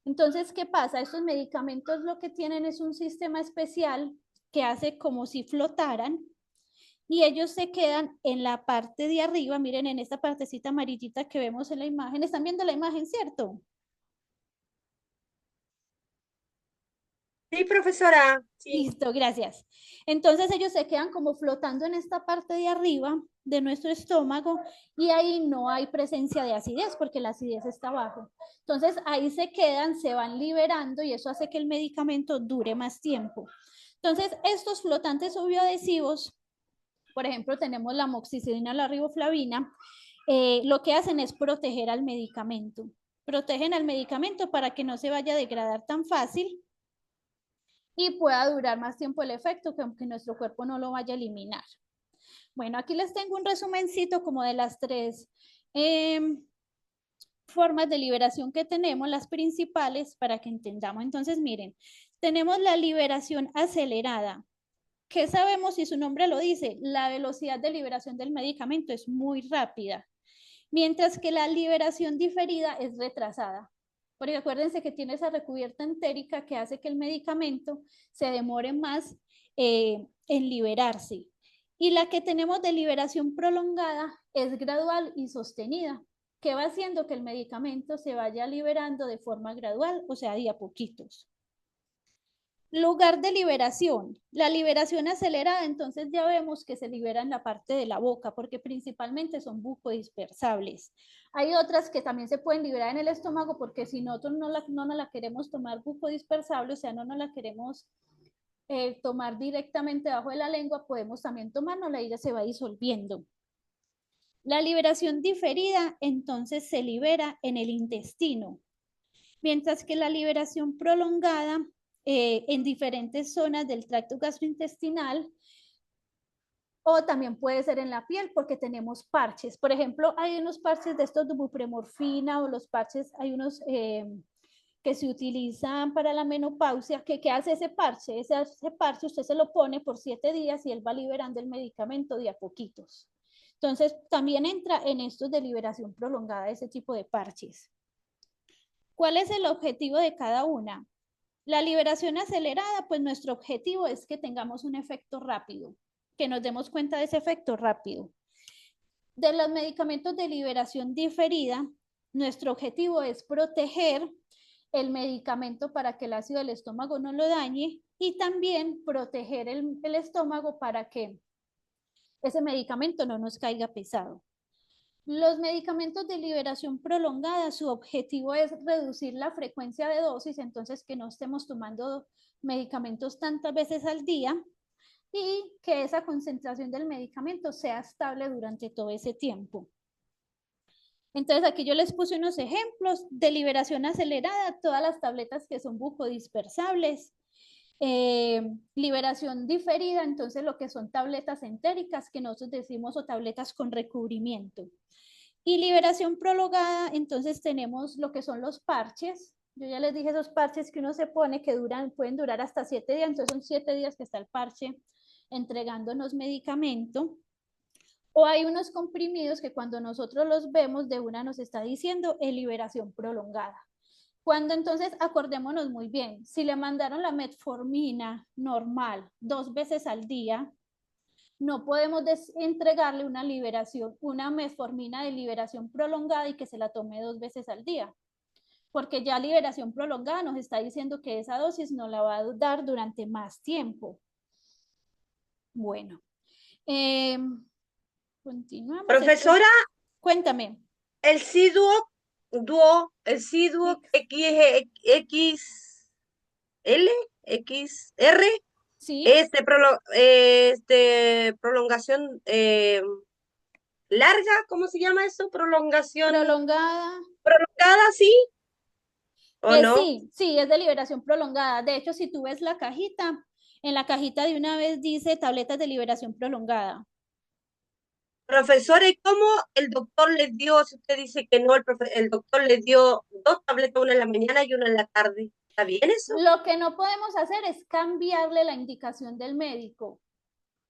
Entonces, ¿qué pasa? Estos medicamentos lo que tienen es un sistema especial que hace como si flotaran y ellos se quedan en la parte de arriba. Miren, en esta partecita amarillita que vemos en la imagen. ¿Están viendo la imagen, cierto? Sí, profesora. Sí. Listo, gracias. Entonces ellos se quedan como flotando en esta parte de arriba de nuestro estómago y ahí no hay presencia de acidez porque la acidez está abajo. Entonces ahí se quedan, se van liberando y eso hace que el medicamento dure más tiempo. Entonces estos flotantes o bioadhesivos, por ejemplo, tenemos la amoxicilina, la riboflavina, lo que hacen es proteger al medicamento. Protegen al medicamento para que no se vaya a degradar tan fácil y pueda durar más tiempo el efecto, que aunque nuestro cuerpo no lo vaya a eliminar. Bueno, aquí les tengo un resumencito como de las tres formas de liberación que tenemos, las principales, para que entendamos. Entonces, miren, tenemos la liberación acelerada. ¿Qué sabemos si su nombre lo dice? La velocidad de liberación del medicamento es muy rápida, mientras que la liberación diferida es retrasada. Porque acuérdense que tiene esa recubierta entérica que hace que el medicamento se demore más en liberarse. Y la que tenemos de liberación prolongada es gradual y sostenida, que va haciendo que el medicamento se vaya liberando de forma gradual, o sea, de a poquitos. Lugar de liberación. La liberación acelerada, entonces ya vemos que se libera en la parte de la boca, porque principalmente son bucodispersables. Hay otras que también se pueden liberar en el estómago, porque si nosotros no nos la queremos tomar bucodispersable, o sea, no nos la queremos tomar directamente debajo de la lengua, podemos también tomárnosla y ella se va disolviendo. La liberación diferida, entonces, se libera en el intestino, mientras que la liberación prolongada en diferentes zonas del tracto gastrointestinal o también puede ser en la piel porque tenemos parches. Por ejemplo, hay unos parches de estos de bupremorfina o los parches, hay unos que se utilizan para la menopausia. ¿Qué hace ese parche? Ese parche usted se lo pone por 7 días y él va liberando el medicamento de a poquitos. Entonces, también entra en estos de liberación prolongada ese tipo de parches. ¿Cuál es el objetivo de cada una? La liberación acelerada, pues nuestro objetivo es que tengamos un efecto rápido, que nos demos cuenta de ese efecto rápido. De los medicamentos de liberación diferida, nuestro objetivo es proteger el medicamento para que el ácido del estómago no lo dañe y también proteger el estómago para que ese medicamento no nos caiga pesado. Los medicamentos de liberación prolongada, su objetivo es reducir la frecuencia de dosis, entonces que no estemos tomando medicamentos tantas veces al día y que esa concentración del medicamento sea estable durante todo ese tiempo. Entonces aquí yo les puse unos ejemplos de liberación acelerada, todas las tabletas que son bucodispersables. Liberación diferida, entonces lo que son tabletas entéricas, que nosotros decimos, o tabletas con recubrimiento. Y liberación prolongada, entonces tenemos lo que son los parches. Yo ya les dije esos parches que uno se pone que pueden durar hasta 7 días, entonces son 7 días que está el parche entregándonos medicamento. O hay unos comprimidos que cuando nosotros los vemos de una nos está diciendo liberación prolongada. Cuando entonces, acordémonos muy bien, si le mandaron la metformina normal 2 veces al día, no podemos entregarle una metformina de liberación prolongada y que se la tome 2 veces al día, porque ya liberación prolongada nos está diciendo que esa dosis no la va a dar durante más tiempo. Bueno, continuamos. Profesora, cuéntame. El SIDUO XL, XR, sí. Prolongación larga, ¿cómo se llama eso? Prolongación prolongada, ¿sí? ¿O no? Sí, es de liberación prolongada. De hecho, si tú ves la cajita, en la cajita de una vez dice tabletas de liberación prolongada. Profesora, ¿y cómo el doctor les dio, si usted dice que no, el doctor les dio 2 tabletas, una en la mañana y una en la tarde? ¿Está bien eso? Lo que no podemos hacer es cambiarle la indicación del médico,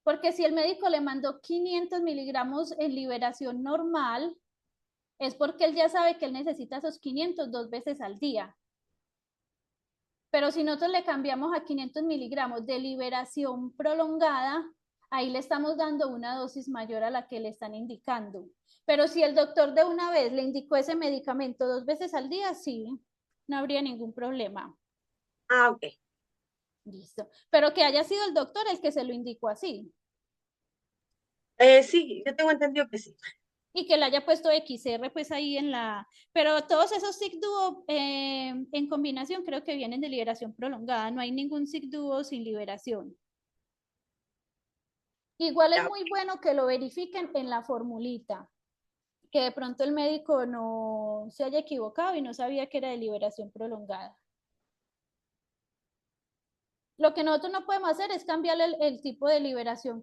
porque si el médico le mandó 500 miligramos en liberación normal, es porque él ya sabe que él necesita esos 500 2 veces al día. Pero si nosotros le cambiamos a 500 miligramos de liberación prolongada, ahí le estamos dando una dosis mayor a la que le están indicando. Pero si el doctor de una vez le indicó ese medicamento 2 veces al día, sí, no habría ningún problema. Ah, ok. Listo. Pero que haya sido el doctor el que se lo indicó así. Sí, yo tengo entendido que sí. Y que le haya puesto XR pues ahí en la... Pero todos esos SIG-DUO en combinación creo que vienen de liberación prolongada. No hay ningún SIG-DUO sin liberación. Igual es muy bueno que lo verifiquen en la formulita, que de pronto el médico no se haya equivocado y no sabía que era de liberación prolongada. Lo que nosotros no podemos hacer es cambiarle el tipo de liberación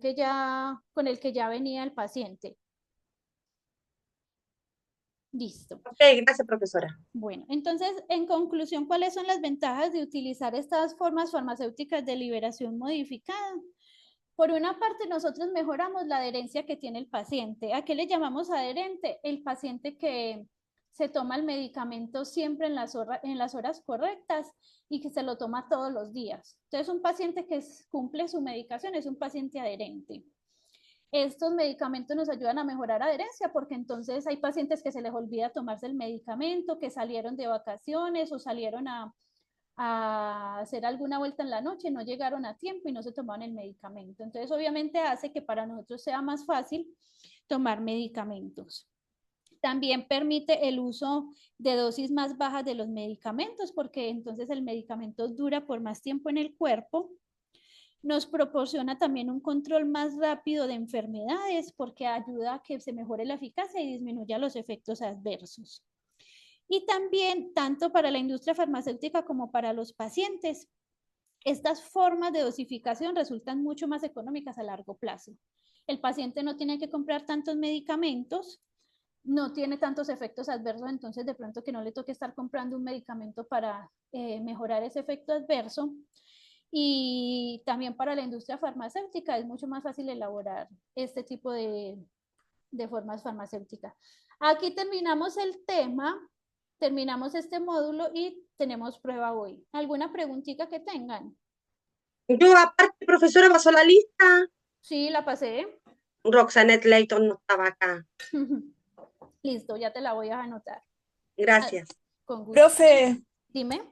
con el que ya venía el paciente. Listo. Ok, gracias, profesora. Bueno, entonces, en conclusión, ¿cuáles son las ventajas de utilizar estas formas farmacéuticas de liberación modificada? Por una parte, nosotros mejoramos la adherencia que tiene el paciente. ¿A qué le llamamos adherente? El paciente que se toma el medicamento siempre en las horas correctas y que se lo toma todos los días. Entonces, un paciente que cumple su medicación es un paciente adherente. Estos medicamentos nos ayudan a mejorar adherencia porque entonces hay pacientes que se les olvida tomarse el medicamento, que salieron de vacaciones o salieron a hacer alguna vuelta en la noche, no llegaron a tiempo y no se tomaron el medicamento. Entonces, obviamente hace que para nosotros sea más fácil tomar medicamentos. También permite el uso de dosis más bajas de los medicamentos porque entonces el medicamento dura por más tiempo en el cuerpo. Nos proporciona también un control más rápido de enfermedades porque ayuda a que se mejore la eficacia y disminuya los efectos adversos. Y también, tanto para la industria farmacéutica como para los pacientes, estas formas de dosificación resultan mucho más económicas a largo plazo. El paciente no tiene que comprar tantos medicamentos, no tiene tantos efectos adversos, entonces de pronto que no le toque estar comprando un medicamento para mejorar ese efecto adverso. Y también para la industria farmacéutica es mucho más fácil elaborar este tipo de formas farmacéuticas. Aquí terminamos el tema, terminamos este módulo y tenemos prueba hoy. ¿Alguna preguntita que tengan? Yo, aparte, profesora, pasó la lista. Sí, la pasé. Roxanette Layton no estaba acá. Listo, ya te la voy a anotar. Gracias. Con gusto. Profe, Dime.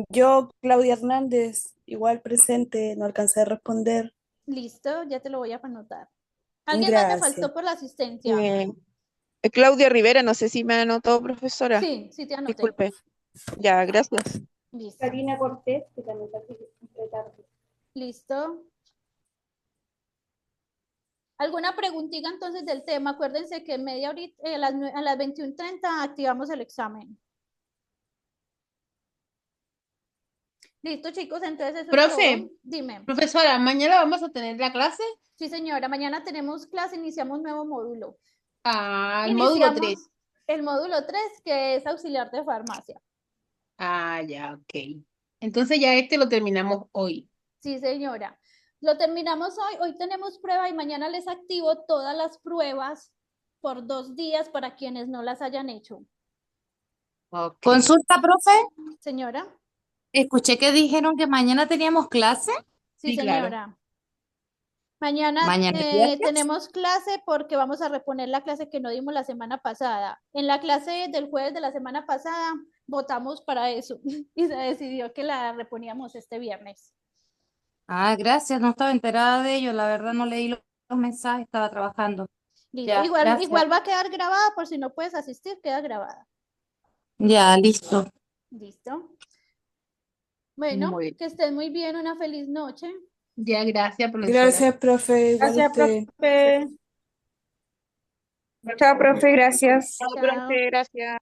yo, Claudia Hernández, igual presente, no alcancé a responder. Listo, ya te lo voy a anotar. ¿Alguien más me faltó por la asistencia? Claudia Rivera, no sé si me anotó, profesora. Sí, sí te anoté. Disculpe. Ya, gracias. Listo. Karina Cortés, que también está aquí. Listo. ¿Alguna preguntita entonces del tema? Acuérdense que media horita, a las 21:30 activamos el examen. Listo, chicos, entonces eso es Profe, todo. Dime. profesora, mañana vamos a tener la clase. Sí, señora, mañana tenemos clase, iniciamos nuevo módulo. El módulo 3. Iniciamos el módulo 3, que es auxiliar de farmacia. Ya, ok. Entonces ya este lo terminamos hoy. Sí, señora. Lo terminamos hoy. Hoy tenemos prueba y mañana les activo todas las pruebas por 2 días para quienes no las hayan hecho. Ok. Consulta, profe. Señora. Escuché que dijeron que mañana teníamos clase. Sí, Sí, claro. señora. Mañana ¿Mañana es viernes? tenemos clase porque vamos a reponer la clase que no dimos la semana pasada. En la clase del jueves de la semana pasada votamos para eso y se decidió que la reponíamos este viernes. Gracias, no estaba enterada de ello. La verdad no leí los mensajes, estaba trabajando. Listo. Ya, gracias. Igual va a quedar grabada por si no puedes asistir, queda grabada. Ya, listo. Listo. Bueno, Muy bien. que estén muy bien, una feliz noche. Ya, gracias, profesora. Gracias, profe. Igual Gracias, usted. profe. Chao, profe, gracias. Chao, profe, gracias.